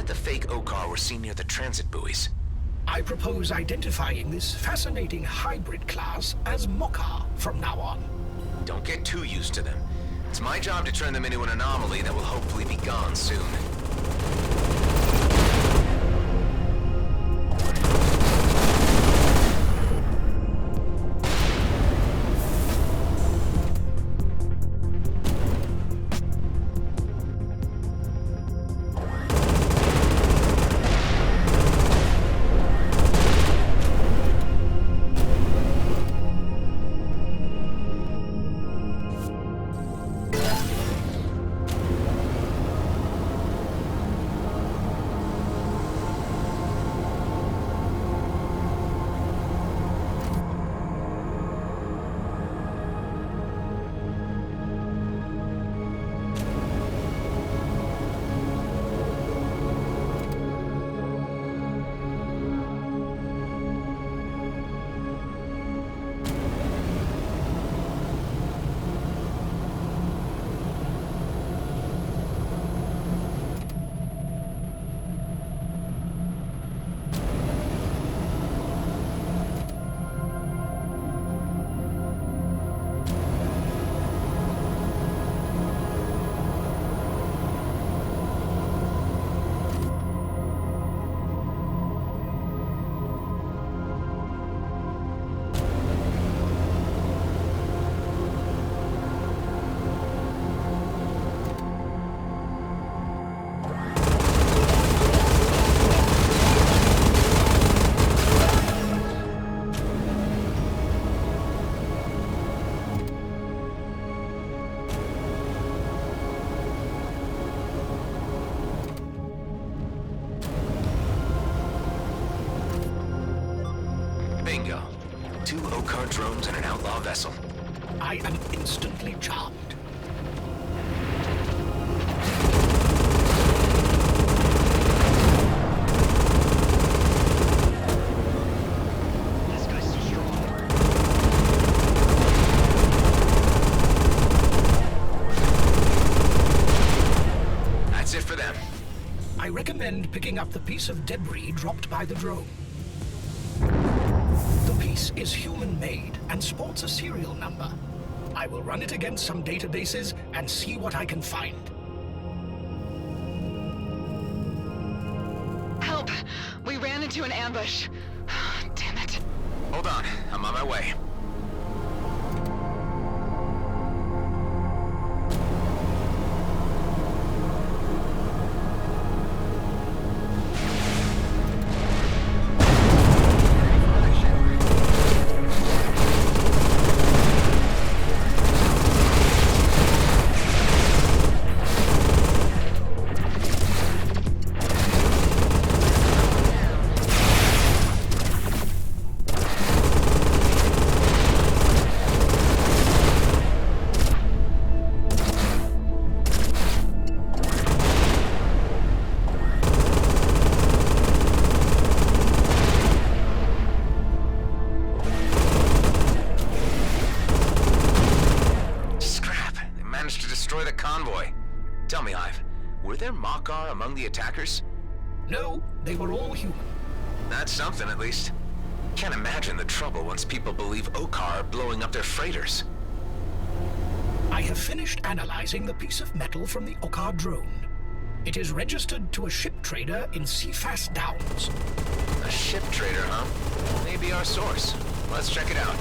The fake Okar were seen near the transit buoys. I propose identifying this fascinating hybrid class as Mokar from now on. Don't get too used to them. It's my job to turn them into an anomaly that will hopefully be gone soon. Bingo. 2 Okar drones and an outlaw vessel. I am instantly charmed. This guy's too strong. That's it for them. I recommend picking up the piece of debris dropped by the drone. The piece is human-made and sports a serial number. I will run it against some databases and see what I can find. Help! We ran into an ambush. Damn it. Hold on, I'm on my way. convoy. Tell me, Hive, were there Makar among the attackers? No, they were all human. That's something, at least. Can't imagine the trouble once people believe Okar are blowing up their freighters. I have finished analyzing the piece of metal from the Okar drone. It is registered to a ship trader in Seafast Downs. A ship trader, huh? Maybe our source. Let's check it out.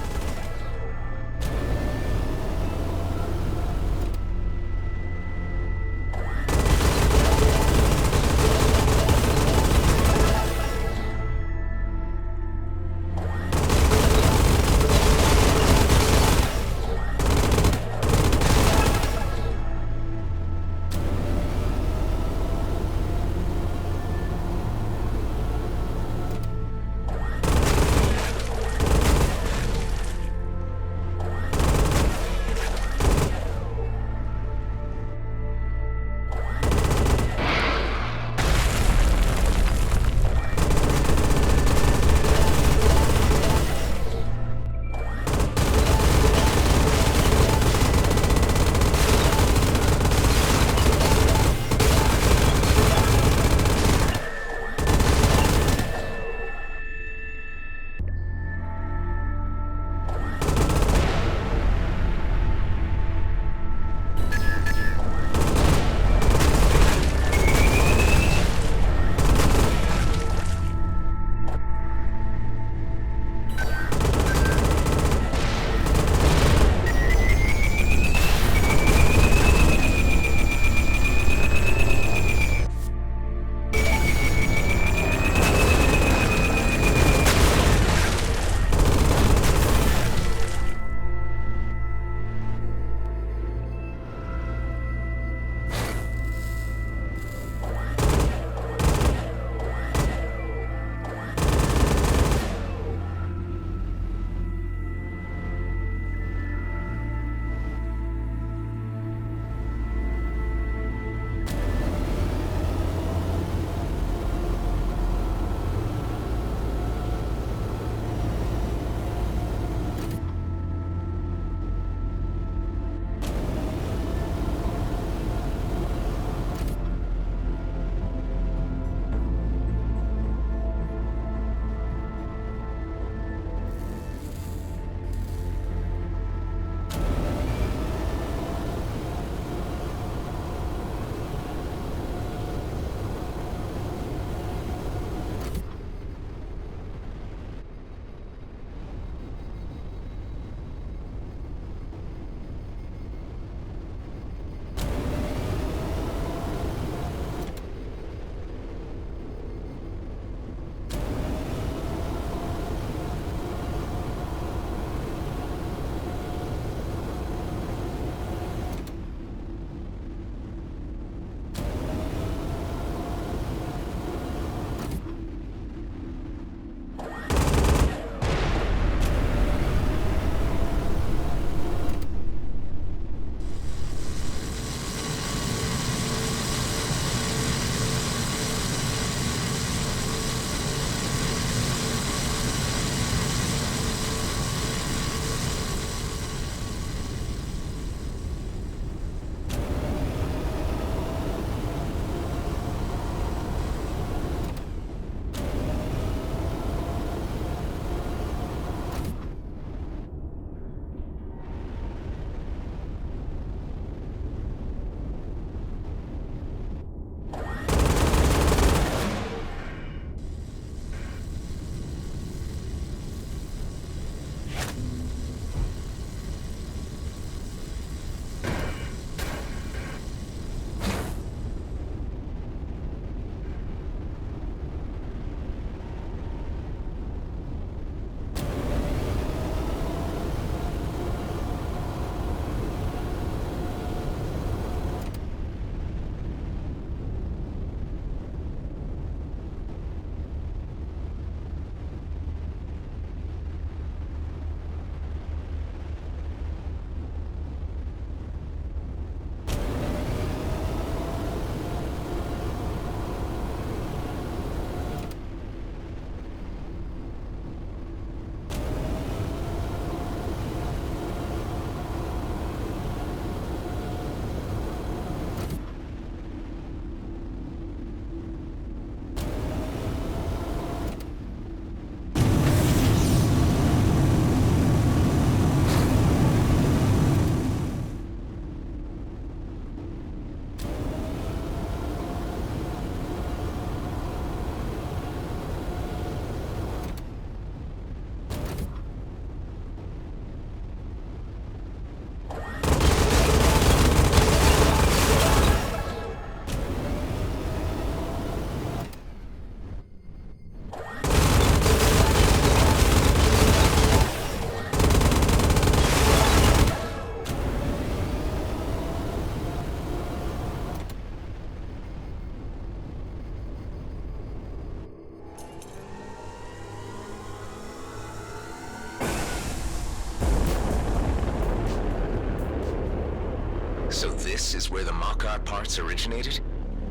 this is where the Makar parts originated?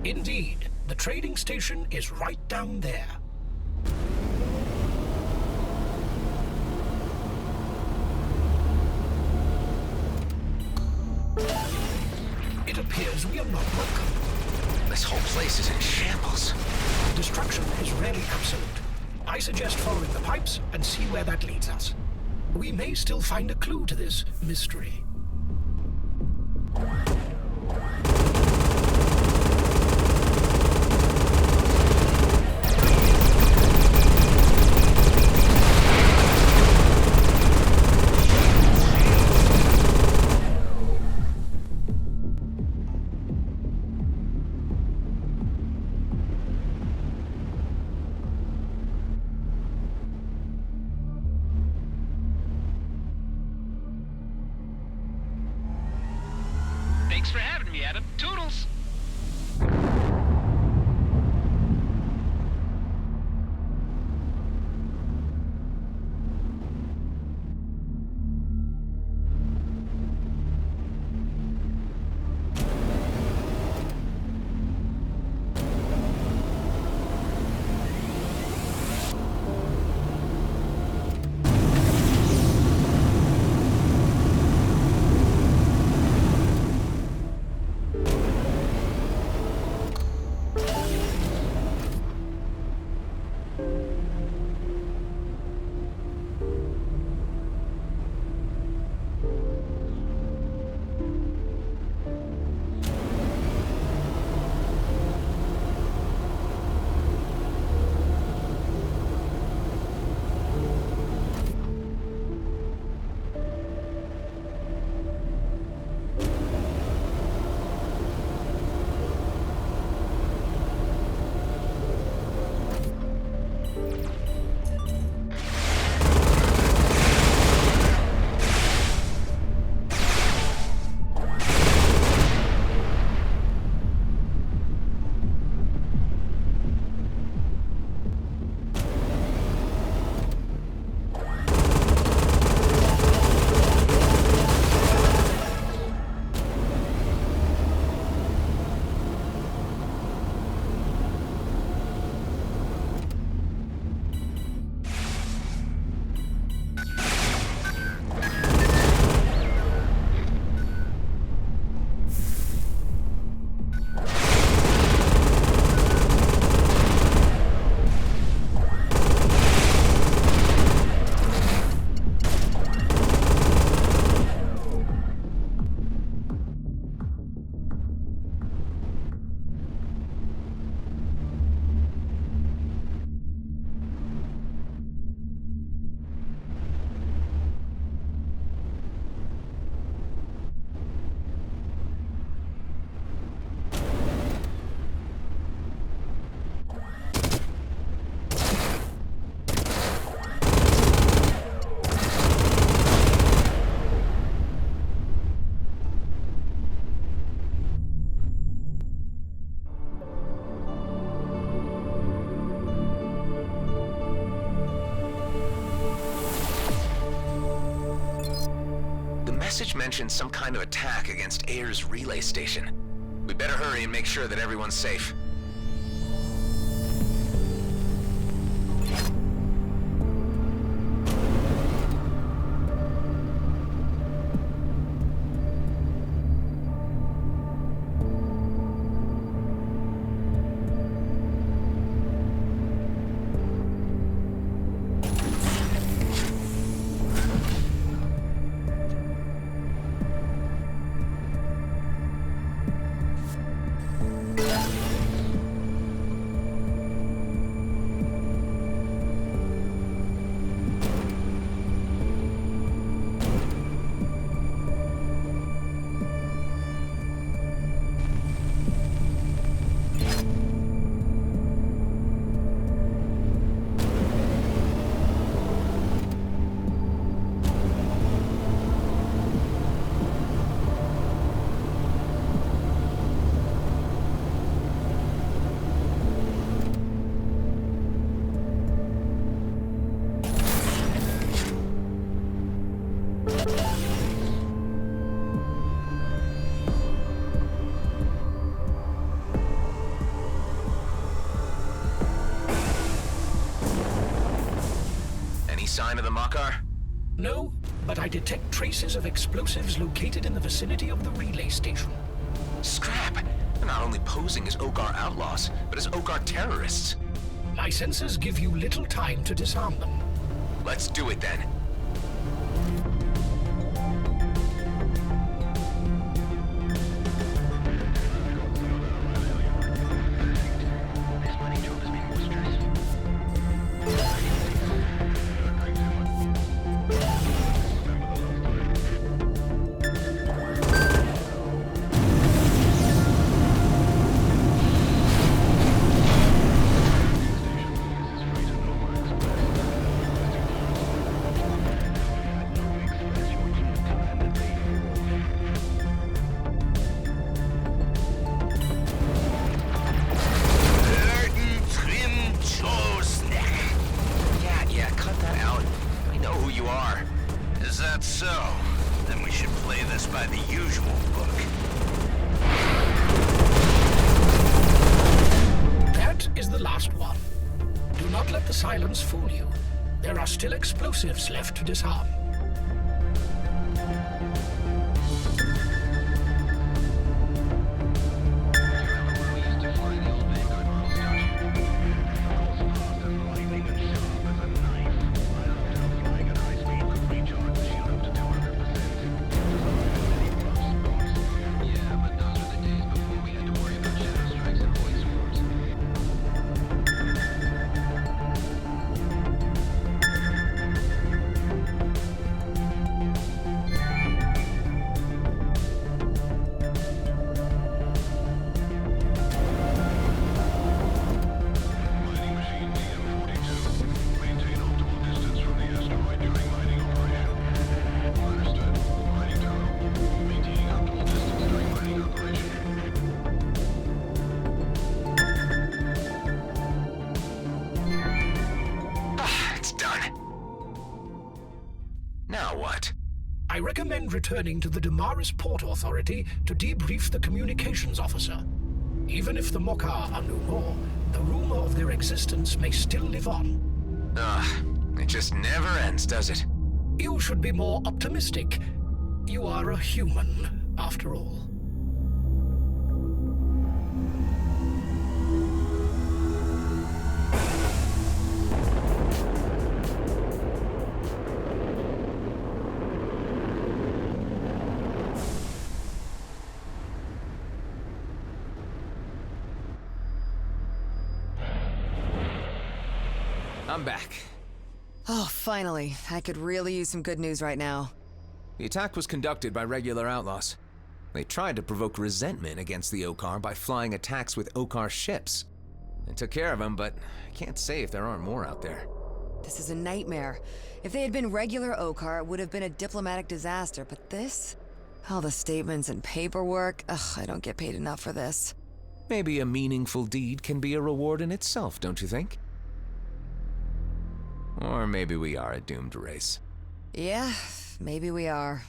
Indeed. The trading station is right down there. It appears we are not welcome. This whole place is in shambles. Destruction is rarely absolute. I suggest following the pipes and see where that leads us. We may still find a clue to this mystery. Thanks for having me, Adam. Toodles! message mentioned some kind of attack against Ayer's relay station. We better hurry and make sure that everyone's safe. sign of the Makar? No, but I detect traces of explosives located in the vicinity of the relay station. Scrap! They're not only posing as Okar outlaws, but as Okar terrorists. My sensors give you little time to disarm them. Let's do it then. Silence fool you. There are still explosives left to disarm. Now what? I recommend returning to the Damaris Port Authority to debrief the communications officer. Even if the Mokar are no more, the rumor of their existence may still live on. It just never ends, does it? You should be more optimistic. You are a human, after all. I'm back. Oh, finally. I could really use some good news right now. The attack was conducted by regular outlaws. They tried to provoke resentment against the Okar by flying attacks with Okar ships. I took care of them, but I can't say if there aren't more out there. This is a nightmare. If they had been regular Okar, it would have been a diplomatic disaster, but this? All the statements and paperwork. Ugh, I don't get paid enough for this. Maybe a meaningful deed can be a reward in itself, don't you think? Or maybe we are a doomed race. Yeah, maybe we are.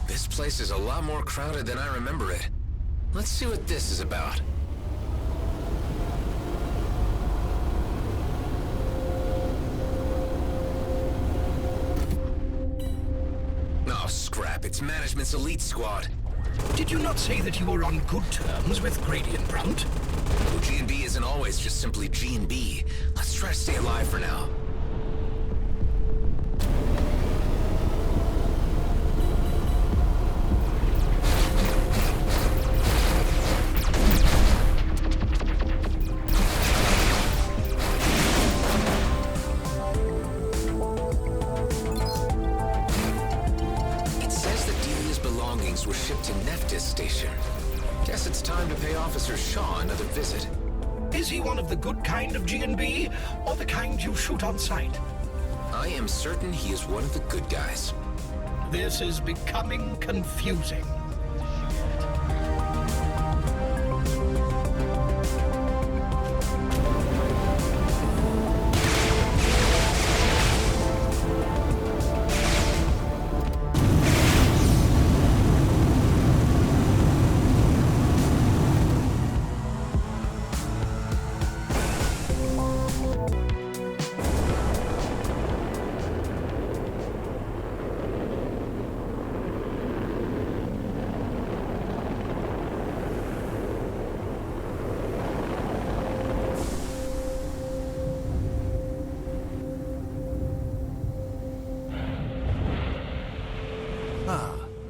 This place is a lot more crowded than I remember it. Let's see what this is about. Oh, scrap. It's management's elite squad. Did you not say that you were on good terms with Gradient Brunt? Well, G&B isn't always just simply G&B. Let's try to stay alive for now. Were shipped to Nephtis Station. Guess it's time to pay Officer Shaw another visit. Is he one of the good kind of G&B, or the kind you shoot on sight? I am certain he is one of the good guys. This is becoming confusing.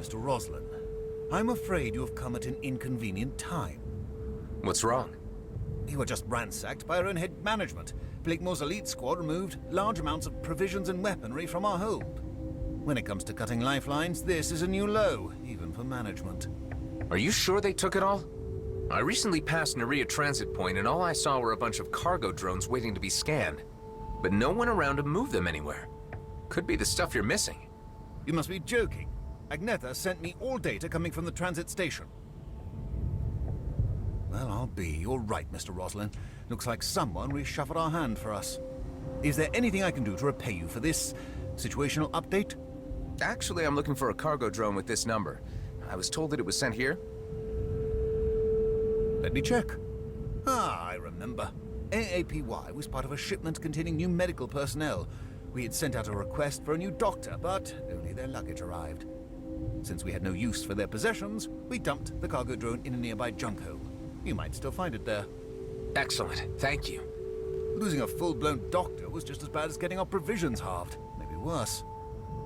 Mr. Roslin, I'm afraid you have come at an inconvenient time. What's wrong? You were just ransacked by our own head management. Blakemore's elite squad removed large amounts of provisions and weaponry from our hold. When it comes to cutting lifelines, this is a new low, even for management. Are you sure they took it all? I recently passed Nerea Transit Point and all I saw were a bunch of cargo drones waiting to be scanned. But no one around to move them anywhere. Could be the stuff you're missing. You must be joking. Agnetha sent me all data coming from the transit station. Well, I'll be. You're right, Mr. Roslin. Looks like someone reshuffled our hand for us. Is there anything I can do to repay you for this situational update? Actually, I'm looking for a cargo drone with this number. I was told that it was sent here. Let me check. I remember. AAPY was part of a shipment containing new medical personnel. We had sent out a request for a new doctor, but only their luggage arrived. Since we had no use for their possessions, we dumped the cargo drone in a nearby junk hole. You might still find it there. Excellent. Thank you. Losing a full-blown doctor was just as bad as getting our provisions halved. Maybe worse.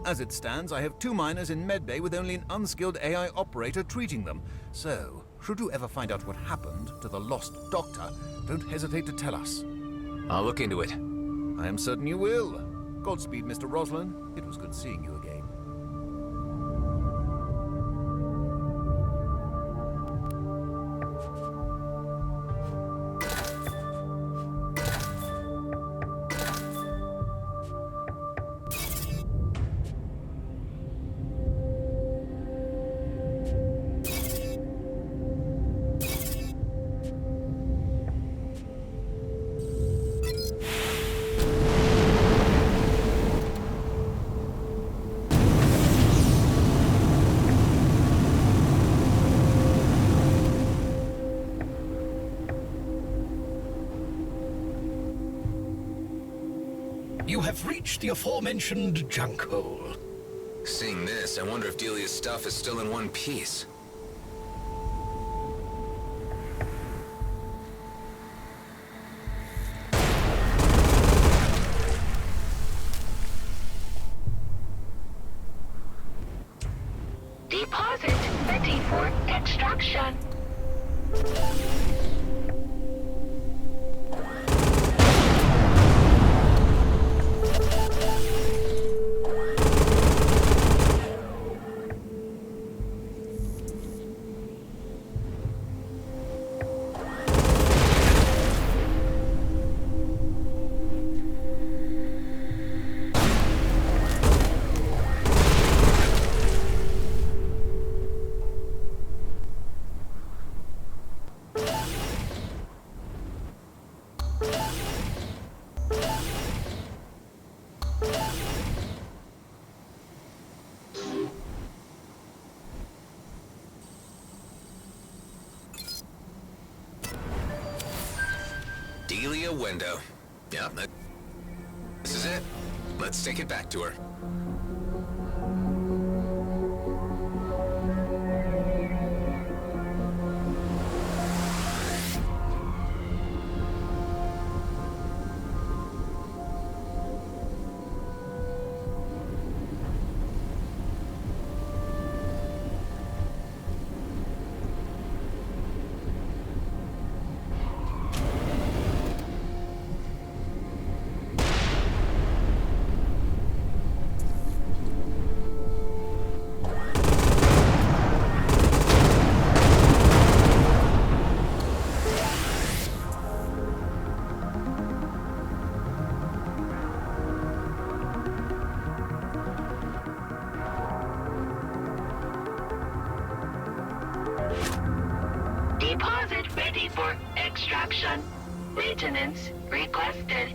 As it stands, I have 2 miners in medbay with only an unskilled AI operator treating them. So, should you ever find out what happened to the lost doctor, don't hesitate to tell us. I'll look into it. I am certain you will. Godspeed, Mr. Roslin. It was good seeing you again. You have reached the aforementioned junk hole. Seeing this, I wonder if Delia's stuff is still in one piece. Deposit ready for extraction. the window. Yeah, this is it. Let's take it back to her. Deposit ready for extraction. Maintenance requested.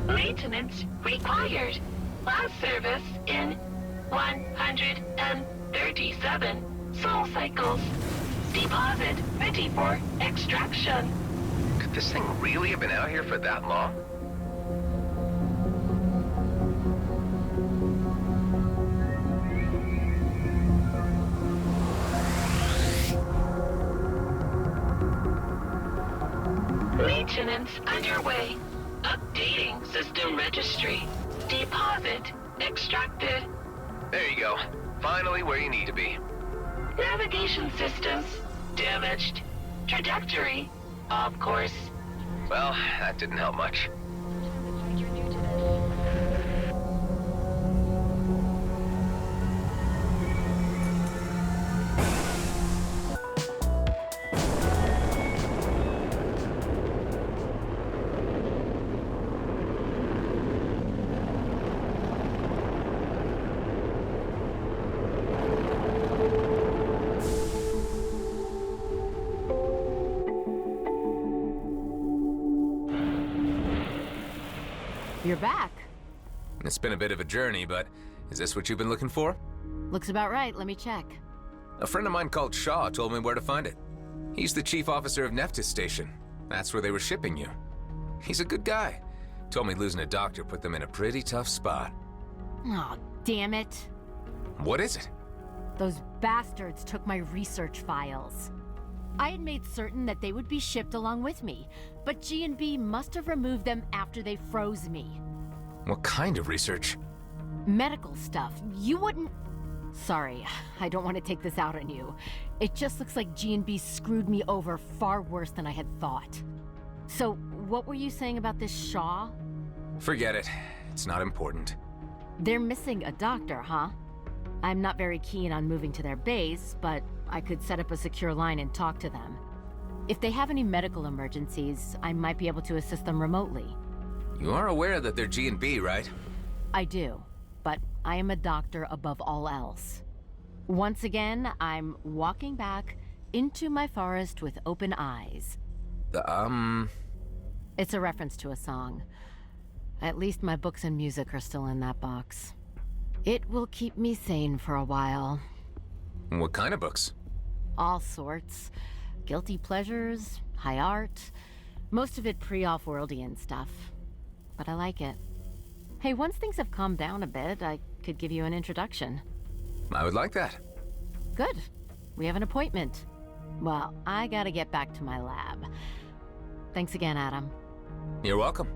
Maintenance required. Last service in 137 soul cycles. Deposit ready for extraction. Could this thing really have been out here for that long? Maintenance underway. Updating system registry. Deposit extracted. There you go. Finally where you need to be. Navigation systems damaged. Trajectory, of course. Well, that didn't help much. You're back. It's been a bit of a journey, but is this what you've been looking for? Looks about right. Let me check. A friend of mine called Shaw told me where to find it. He's the chief officer of Nephthys Station. That's where they were shipping you. He's a good guy. Told me losing a doctor put them in a pretty tough spot. Oh, damn it. What is it? Those bastards took my research files. I had made certain that they would be shipped along with me, but G&B must have removed them after they froze me. What kind of research? Medical stuff. You wouldn't... Sorry, I don't want to take this out on you. It just looks like G&B screwed me over far worse than I had thought. So, what were you saying about this Shaw? Forget it. It's not important. They're missing a doctor, huh? I'm not very keen on moving to their base, but I could set up a secure line and talk to them. If they have any medical emergencies, I might be able to assist them remotely. You are aware that they're G&B, right? I do, but I am a doctor above all else. Once again, I'm walking back into my forest with open eyes. It's a reference to a song. At least my books and music are still in that box. It will keep me sane for a while. What kind of books? All sorts. Guilty pleasures, high art, most of it pre-off-worldian stuff. But I like it. Hey, once things have calmed down a bit, I could give you an introduction. I would like that. Good. We have an appointment. Well, I gotta get back to my lab. Thanks again, Adam. You're welcome.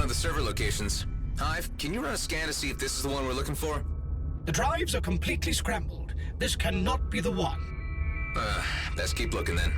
of the server locations. Hive, can you run a scan to see if this is the one we're looking for? The drives are completely scrambled. This cannot be the one. Best keep looking then.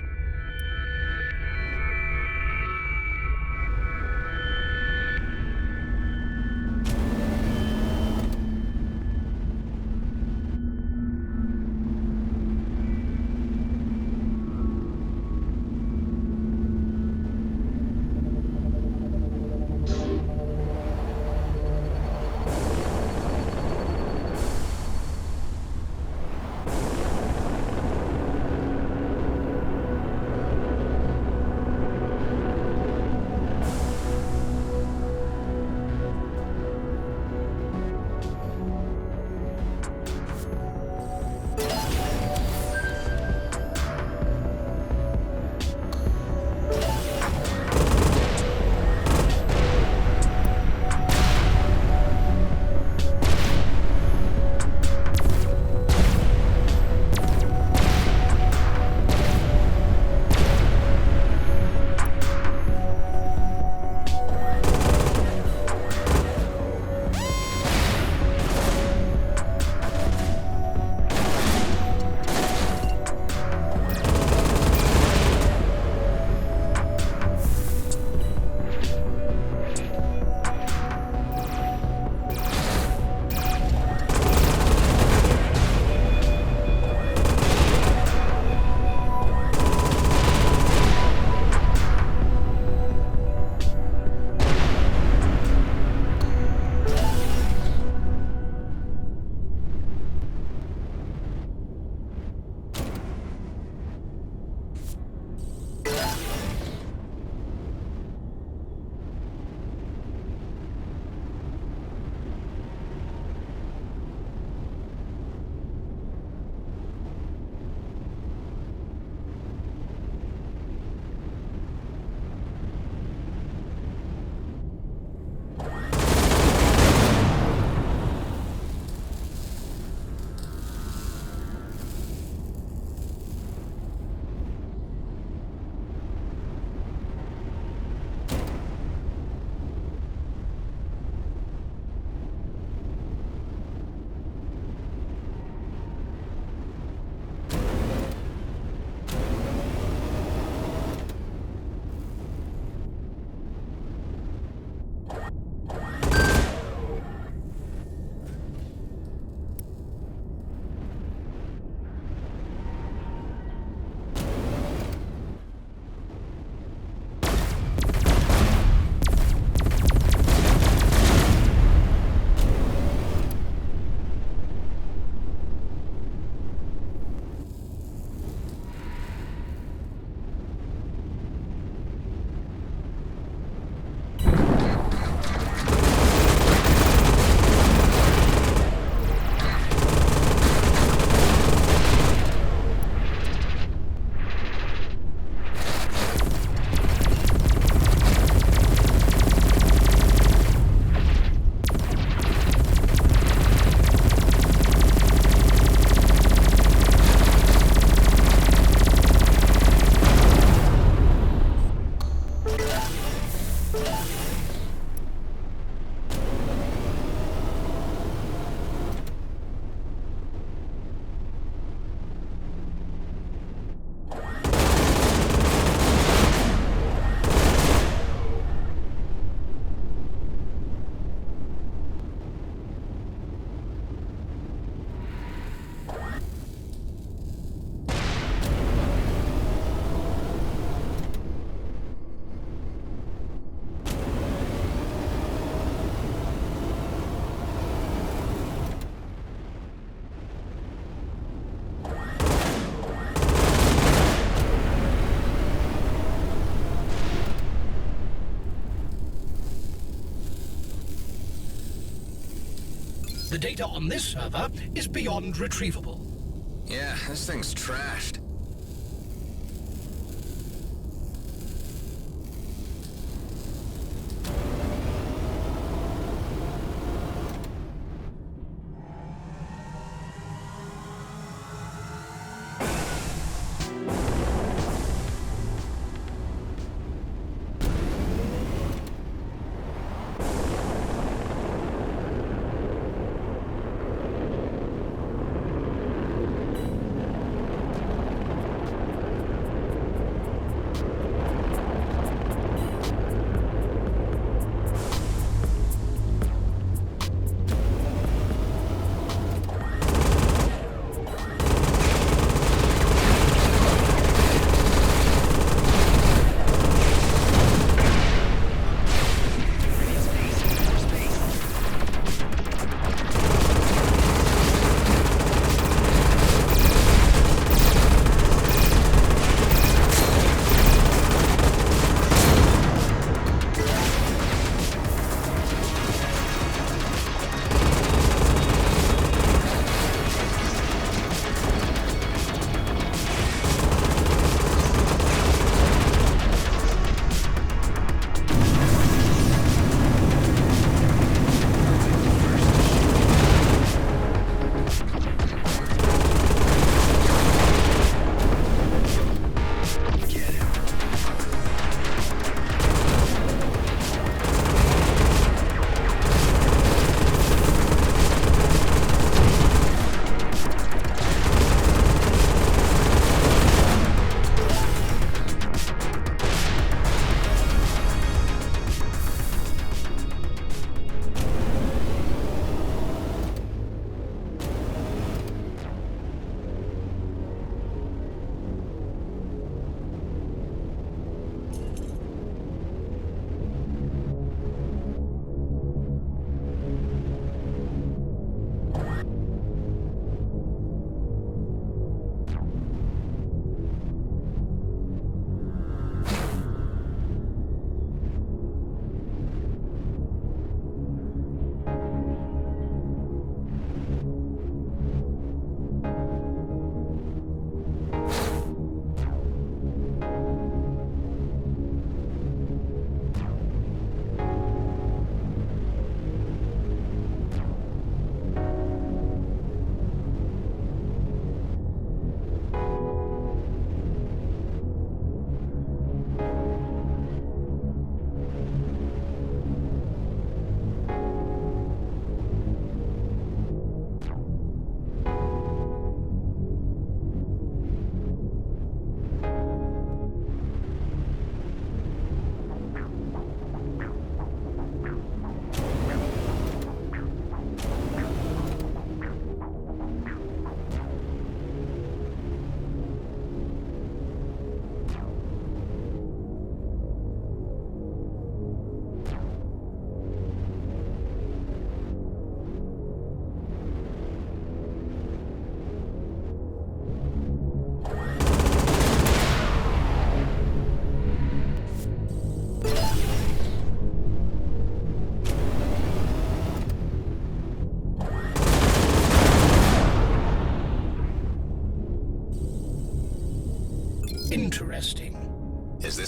The data on this server is beyond retrievable. Yeah, this thing's trashed.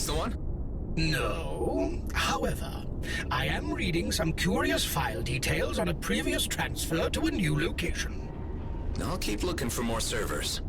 the one? No. However, I am reading some curious file details on a previous transfer to a new location. I'll keep looking for more servers.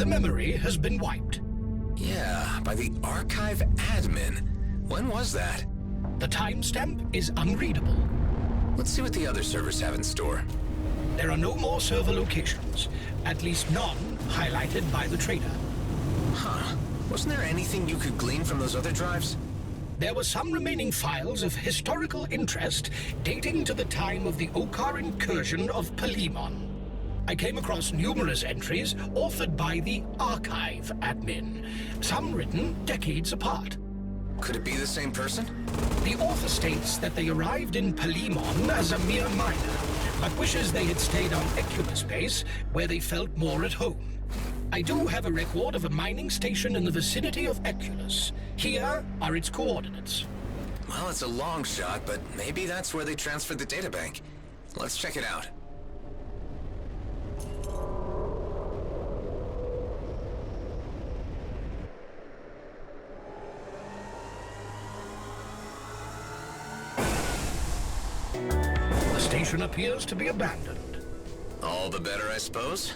The memory has been wiped. Yeah, by the archive admin. When was that? The timestamp is unreadable. Let's see what the other servers have in store. There are no more server locations, at least none highlighted by the trader. Huh. Wasn't there anything you could glean from those other drives? There were some remaining files of historical interest dating to the time of the Okar incursion of Palimon. I came across numerous entries authored by the archive admin, some written decades apart. Could it be the same person? The author states that they arrived in Palimon as a mere miner, but wishes they had stayed on Everspace, where they felt more at home. I do have a record of a mining station in the vicinity of Eculus. Here are its coordinates. Well, it's a long shot, but maybe that's where they transferred the databank. Let's check it out. The station appears to be abandoned. All the better, I suppose?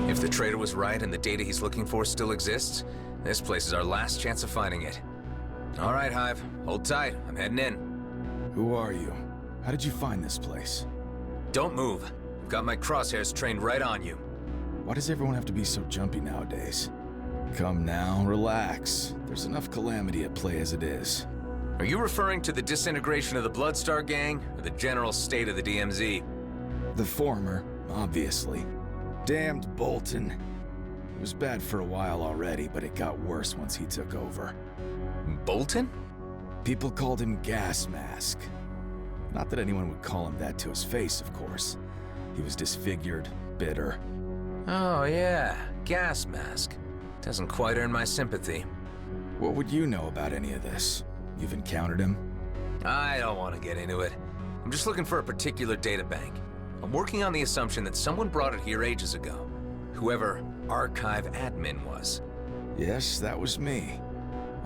If the trader was right and the data he's looking for still exists, this place is our last chance of finding it. All right, Hive. Hold tight. I'm heading in. Who are you? How did you find this place? Don't move. I've got my crosshairs trained right on you. Why does everyone have to be so jumpy nowadays? Come now, relax. There's enough calamity at play as it is. Are you referring to the disintegration of the Bloodstar gang, or the general state of the DMZ? The former, obviously. Damned Bolton. It was bad for a while already, but it got worse once he took over. Bolton? People called him Gas Mask. Not that anyone would call him that to his face, of course. He was disfigured, bitter. Oh yeah, Gas Mask. Doesn't quite earn my sympathy. What would you know about any of this? You've encountered him? I don't want to get into it. I'm just looking for a particular databank. I'm working on the assumption that someone brought it here ages ago. Whoever archive admin was. Yes, that was me.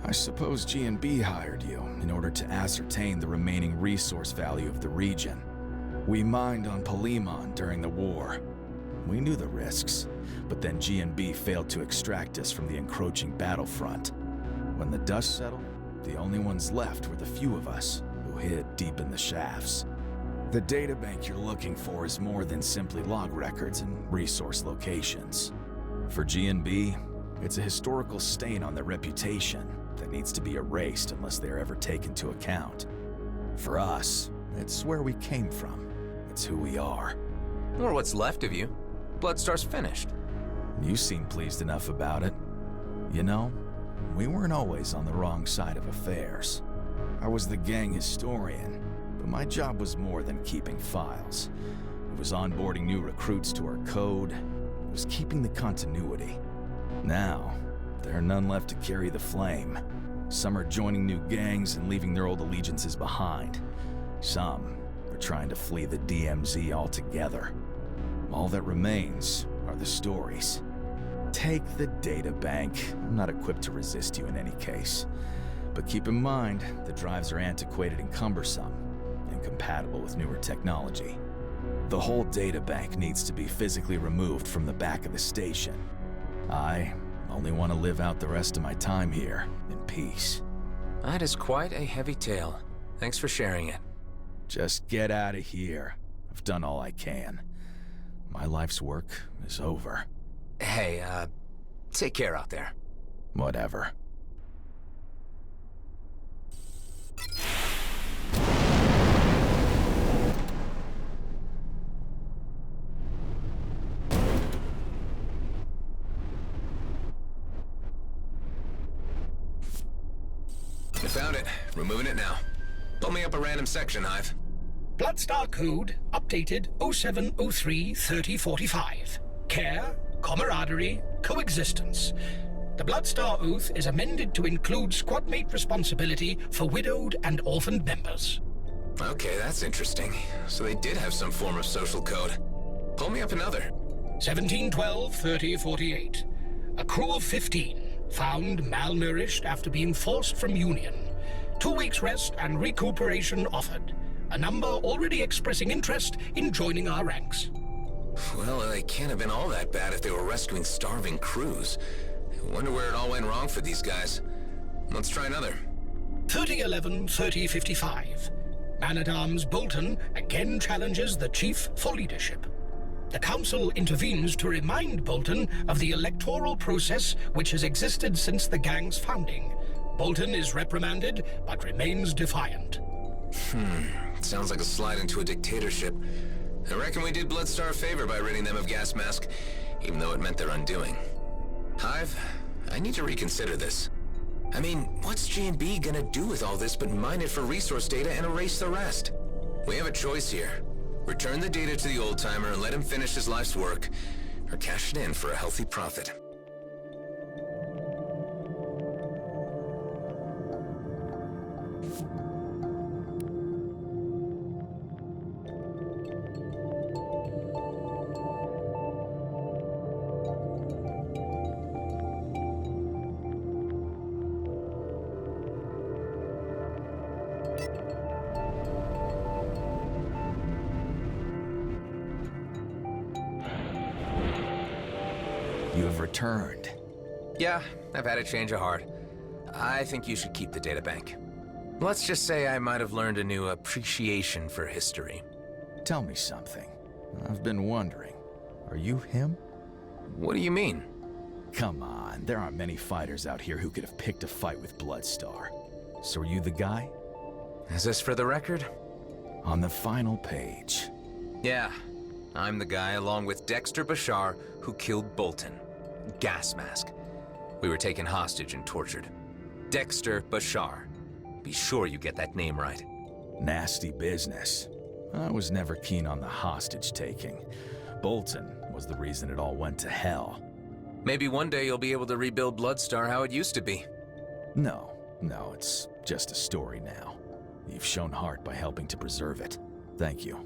I suppose G&B hired you in order to ascertain the remaining resource value of the region. We mined on Palimon during the war. We knew the risks, but then G&B failed to extract us from the encroaching battlefront. When the dust settled, the only ones left were the few of us who hid deep in the shafts. The databank you're looking for is more than simply log records and resource locations. For G&B, it's a historical stain on their reputation that needs to be erased unless they're ever taken to account. For us, it's where we came from. It's who we are. Or what's left of you. Bloodstar's finished. You seem pleased enough about it. You know, we weren't always on the wrong side of affairs. I was the gang historian, but my job was more than keeping files. It was onboarding new recruits to our code. It was keeping the continuity. Now, there are none left to carry the flame. Some are joining new gangs and leaving their old allegiances behind. Some are trying to flee the DMZ altogether. All that remains are the stories. Take the databank. I'm not equipped to resist you in any case. But keep in mind, the drives are antiquated and cumbersome, incompatible with newer technology. The whole databank needs to be physically removed from the back of the station. I only want to live out the rest of my time here in peace. That is quite a heavy tale. Thanks for sharing it. Just get out of here. I've done all I can. My life's work is over. Hey, take care out there. Whatever. I found it. We're moving it now. Pull me up a random section, Hive. Bloodstar code updated 0703-3045. Care, camaraderie, coexistence. The Bloodstar Oath is amended to include squadmate responsibility for widowed and orphaned members. Okay, that's interesting. So they did have some form of social code. Pull me up another. 1712-3048. A crew of 15 found malnourished after being forced from Union. 2 weeks rest and recuperation offered. A number already expressing interest in joining our ranks. Well, they can't have been all that bad if they were rescuing starving crews. I wonder where it all went wrong for these guys. Let's try another. 3011-3055. Man-at-Arms Bolton again challenges the Chief for leadership. The Council intervenes to remind Bolton of the electoral process which has existed since the gang's founding. Bolton is reprimanded, but remains defiant. Sounds like a slide into a dictatorship. I reckon we did Bloodstar a favor by ridding them of gas mask, even though it meant their undoing. Hive, I need to reconsider this. I mean, what's G&B gonna do with all this but mine it for resource data and erase the rest? We have a choice here. Return the data to the old-timer and let him finish his life's work, or cash it in for a healthy profit. You have returned. Yeah, I've had a change of heart. I think you should keep the databank. Let's just say I might have learned a new appreciation for history. Tell me something. I've been wondering. Are you him? What do you mean? Come on, there aren't many fighters out here who could have picked a fight with Bloodstar. So are you the guy? Is this for the record? On the final page. Yeah, I'm the guy along with Dexter Bashar who killed Bolton. Gas mask. We were taken hostage and tortured. Dexter Bashar. Be sure you get that name right. Nasty business. I was never keen on the hostage taking. Bolton was the reason it all went to hell. Maybe one day you'll be able to rebuild Bloodstar how it used to be. No, it's just a story now. You've shown heart by helping to preserve it. Thank you.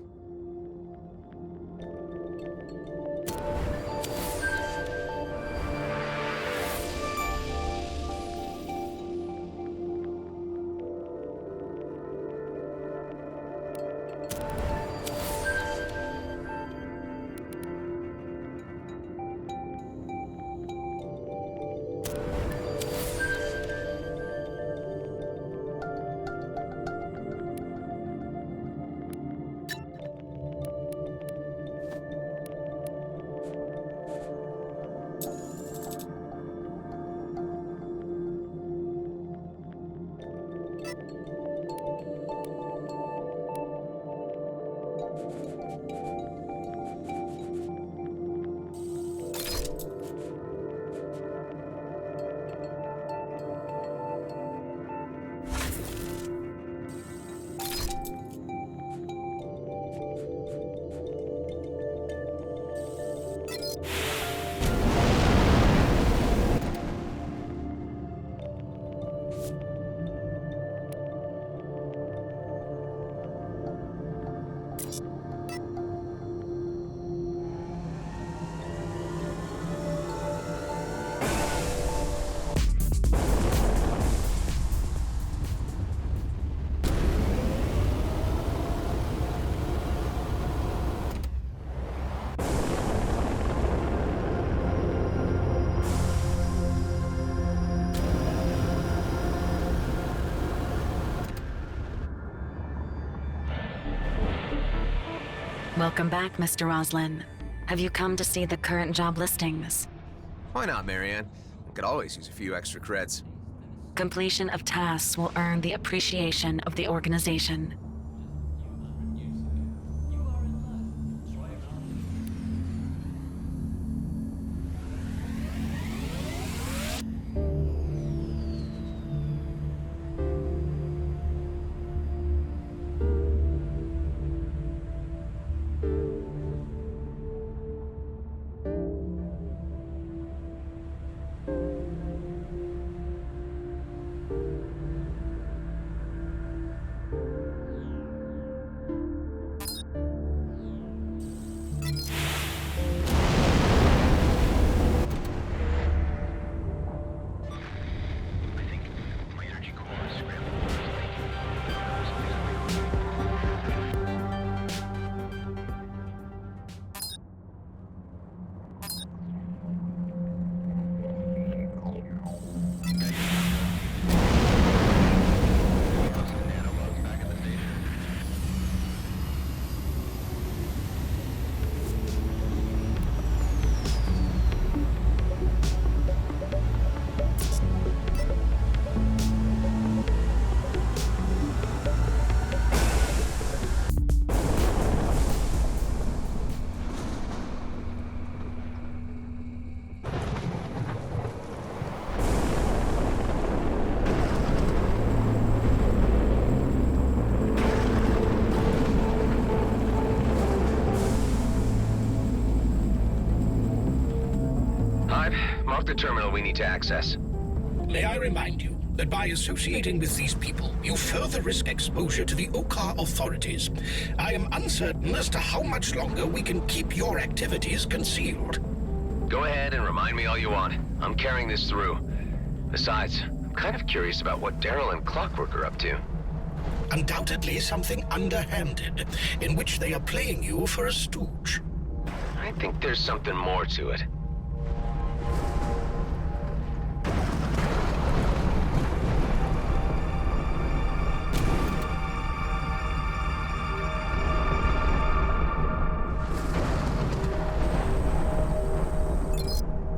Welcome back, Mr. Roslin. Have you come to see the current job listings? Why not, Marianne? I could always use a few extra creds. Completion of tasks will earn the appreciation of the organization. Mark the terminal we need to access. May I remind you that by associating with these people, you further risk exposure to the Okar authorities. I am uncertain as to how much longer we can keep your activities concealed. Go ahead and remind me all you want. I'm carrying this through. Besides, I'm kind of curious about what Daryl and Clockwork are up to. Undoubtedly something underhanded, in which they are playing you for a stooge. I think there's something more to it.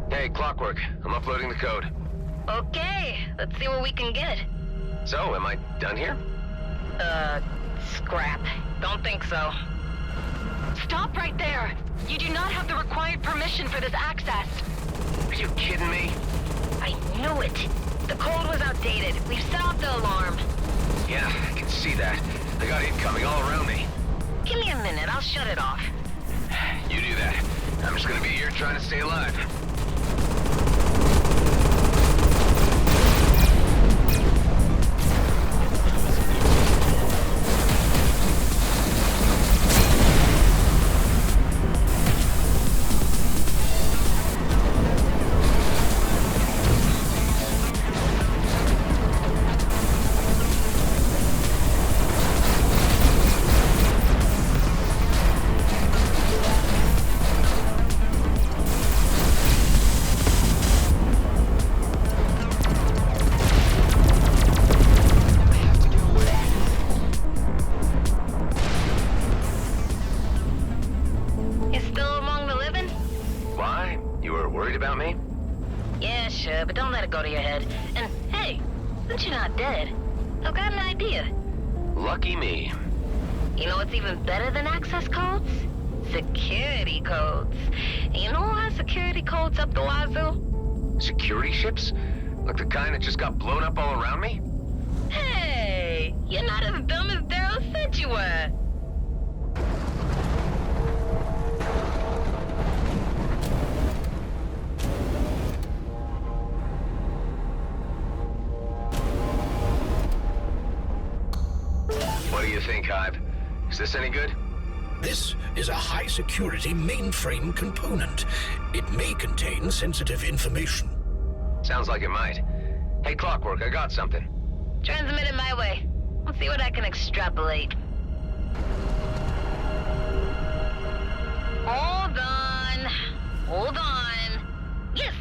Hey, Clockwork, I'm uploading the code. Okay, let's see what we can get. So, am I done here? Scrap. Don't think so. Stop right there! You do not have the required permission for this access. Are you kidding me? I knew it. The code was outdated. We've set off the alarm. Yeah, I can see that. I got incoming all around me. Give me a minute, I'll shut it off. You do that. I'm just gonna be here trying to stay alive. But don't let it go to your head. And hey, since you're not dead, I've got an idea. Lucky me. You know what's even better than access codes? Security codes. And you know who has security codes up the wazoo? Security ships? Like the kind that just got blown up all around me? Hey, you're not as dumb as Daryl said you were. What do you think, Hive? Is this any good? This is a high-security mainframe component. It may contain sensitive information. Sounds like it might. Hey, Clockwork, I got something. Transmit it my way. Let's see what I can extrapolate. Hold on. Hold on. Yes!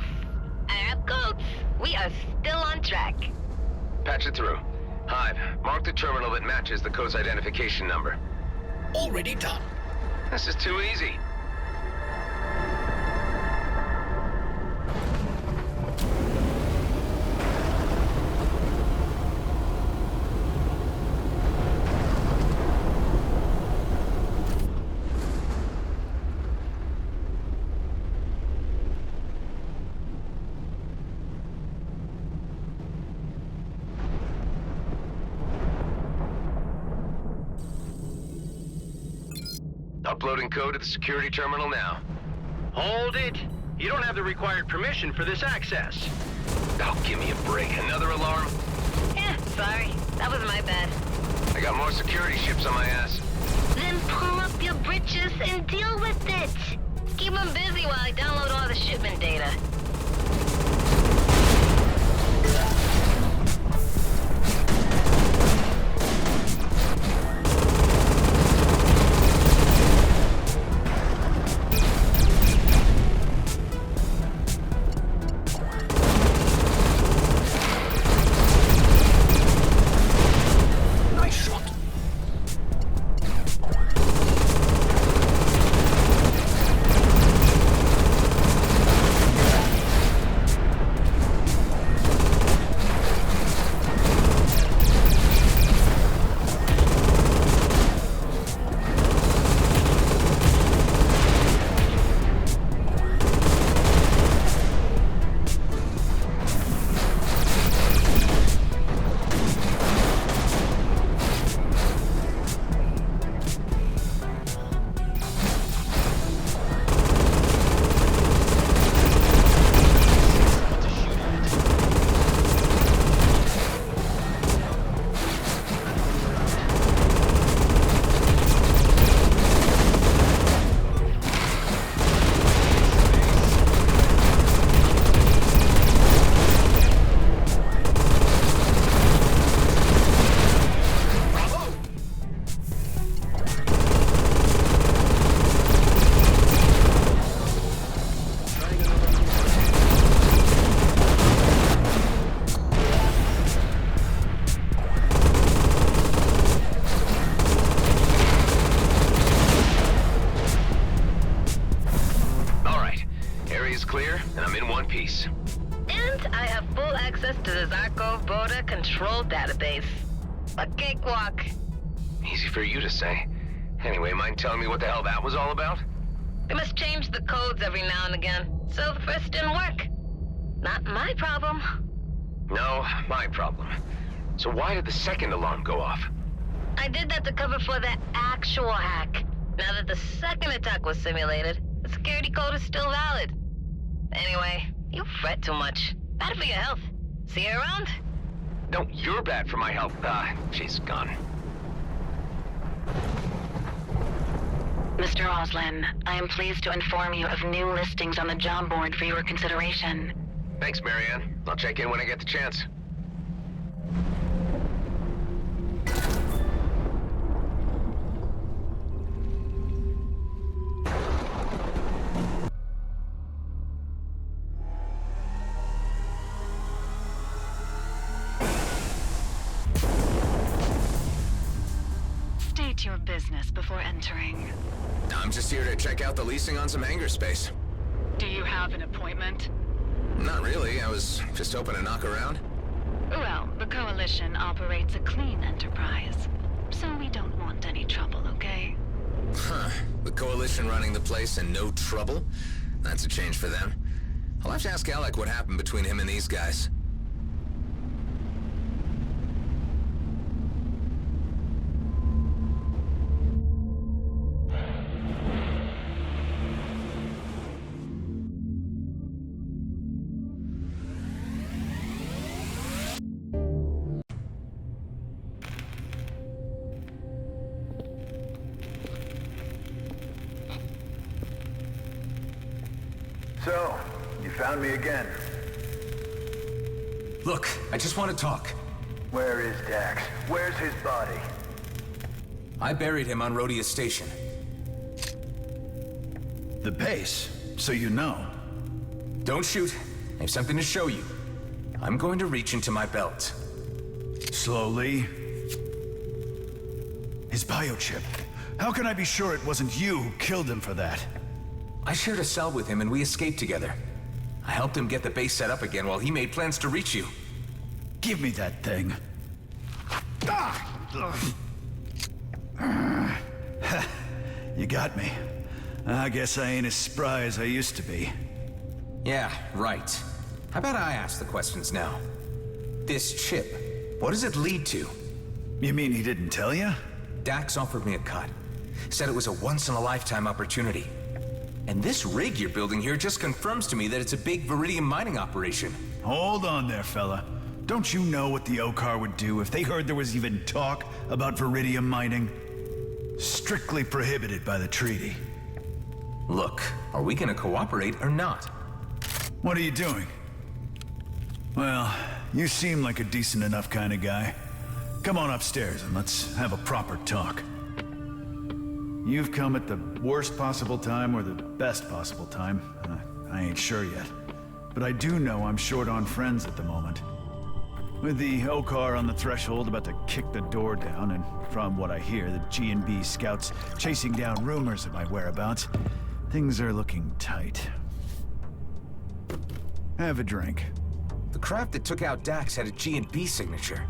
I have codes. We are still on track. Patch it through. Hive, mark the terminal that matches the code's identification number. Already done. This is too easy. Uploading code to the security terminal now. Hold it! You don't have the required permission for this access. Oh, give me a break. Another alarm? Yeah, sorry. That was my bad. I got more security ships on my ass. Then pull up your britches and deal with it. Keep them busy while I download all the shipment data. Database. A cakewalk. Easy for you to say. Anyway, mind telling me what the hell that was all about? They must change the codes every now and again, so the first didn't work. Not my problem. No, my problem. So why did the second alarm go off? I did that to cover for the actual hack. Now that the second attack was simulated, the security code is still valid. Anyway, you fret too much. Bad for your health. See you around? No, you're bad for my health. She's gone. Mr. Oslin, I am pleased to inform you of new listings on the job board for your consideration. Thanks, Marianne. I'll check in when I get the chance. State your business before entering. I'm just here to check out the leasing on some hangar space. Do you have an appointment? Not really. I was just hoping to knock around. Well, the Coalition operates a clean enterprise, so we don't want any trouble, okay? Huh. The Coalition running the place and no trouble? That's a change for them. I'll have to ask Alec what happened between him and these guys. So, you found me again. Look, I just want to talk. Where is Dax? Where's his body? I buried him on Rhodia Station. The base, so you know. Don't shoot. I have something to show you. I'm going to reach into my belt. Slowly. His biochip. How can I be sure it wasn't you who killed him for that? I shared a cell with him and we escaped together. I helped him get the base set up again while he made plans to reach you. Give me that thing. You got me. I guess I ain't as spry as I used to be. Yeah, right. How about I ask the questions now? This chip, what does it lead to? You mean he didn't tell you? Dax offered me a cut. Said it was a once-in-a-lifetime opportunity. And this rig you're building here just confirms to me that it's a big Viridium mining operation. Hold on there, fella. Don't you know what the Okar would do if they heard there was even talk about Viridium mining? Strictly prohibited by the treaty. Look, are we gonna cooperate or not? What are you doing? Well, you seem like a decent enough kind of guy. Come on upstairs and let's have a proper talk. You've come at the worst possible time or the best possible time. I ain't sure yet. But I do know I'm short on friends at the moment. With the Okar on the threshold about to kick the door down, and from what I hear, the G&B scouts chasing down rumors of my whereabouts, things are looking tight. Have a drink. The craft that took out Dax had a G&B signature.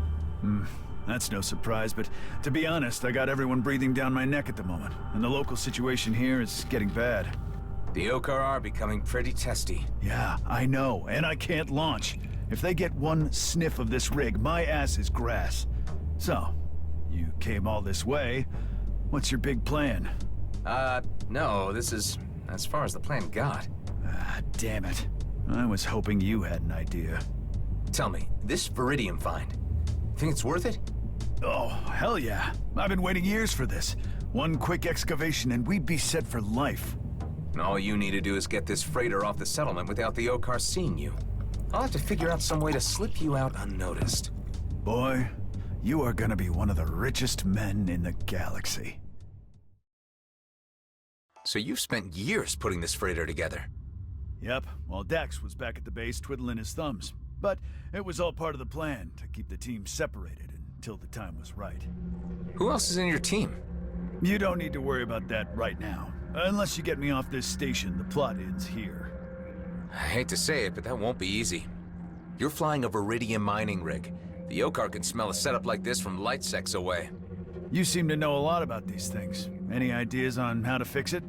That's no surprise, but to be honest, I got everyone breathing down my neck at the moment, and the local situation here is getting bad. The Okar are becoming pretty testy. Yeah, I know, and I can't launch. If they get one sniff of this rig, my ass is grass. So, you came all this way. What's your big plan? No, this is as far as the plan got. Ah, damn it. I was hoping you had an idea. Tell me, this Viridium find, think it's worth it? Oh, hell yeah. I've been waiting years for this. One quick excavation and we'd be set for life. And all you need to do is get this freighter off the settlement without the Okar seeing you. I'll have to figure out some way to slip you out unnoticed. Boy, you are gonna be one of the richest men in the galaxy. So you've spent years putting this freighter together? Yep, while Dax was back at the base twiddling his thumbs. But it was all part of the plan to keep the team separated until the time was right. Who else is in your team? You don't need to worry about that right now. Unless you get me off this station, the plot ends here. I hate to say it, but that won't be easy. You're flying a Viridium mining rig. The Okar can smell a setup like this from light secs away. You seem to know a lot about these things. Any ideas on how to fix it?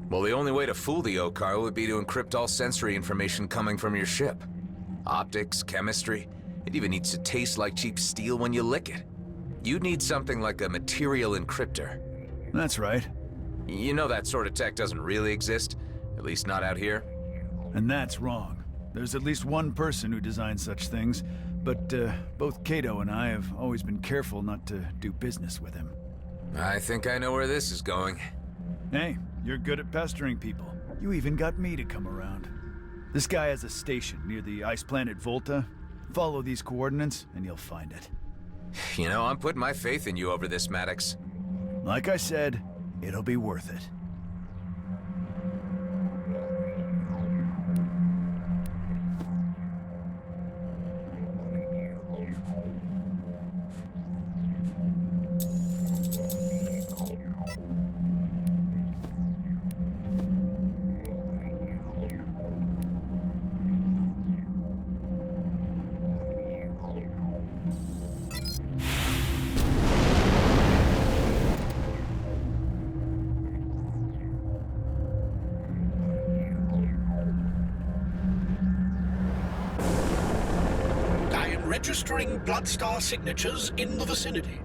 Well, the only way to fool the Okar would be to encrypt all sensory information coming from your ship. Optics, chemistry, it even needs to taste like cheap steel when you lick it. You'd need something like a material encryptor. That's right. You know that sort of tech doesn't really exist, at least not out here. And that's wrong. There's at least one person who designs such things, but both Kato and I have always been careful not to do business with him. I think I know where this is going. Hey, you're good at pestering people. You even got me to come around. This guy has a station near the ice planet Volta. Follow these coordinates and you'll find it. You know, I'm putting my faith in you over this, Maddox. Like I said, it'll be worth it. Registering Bloodstar signatures in the vicinity.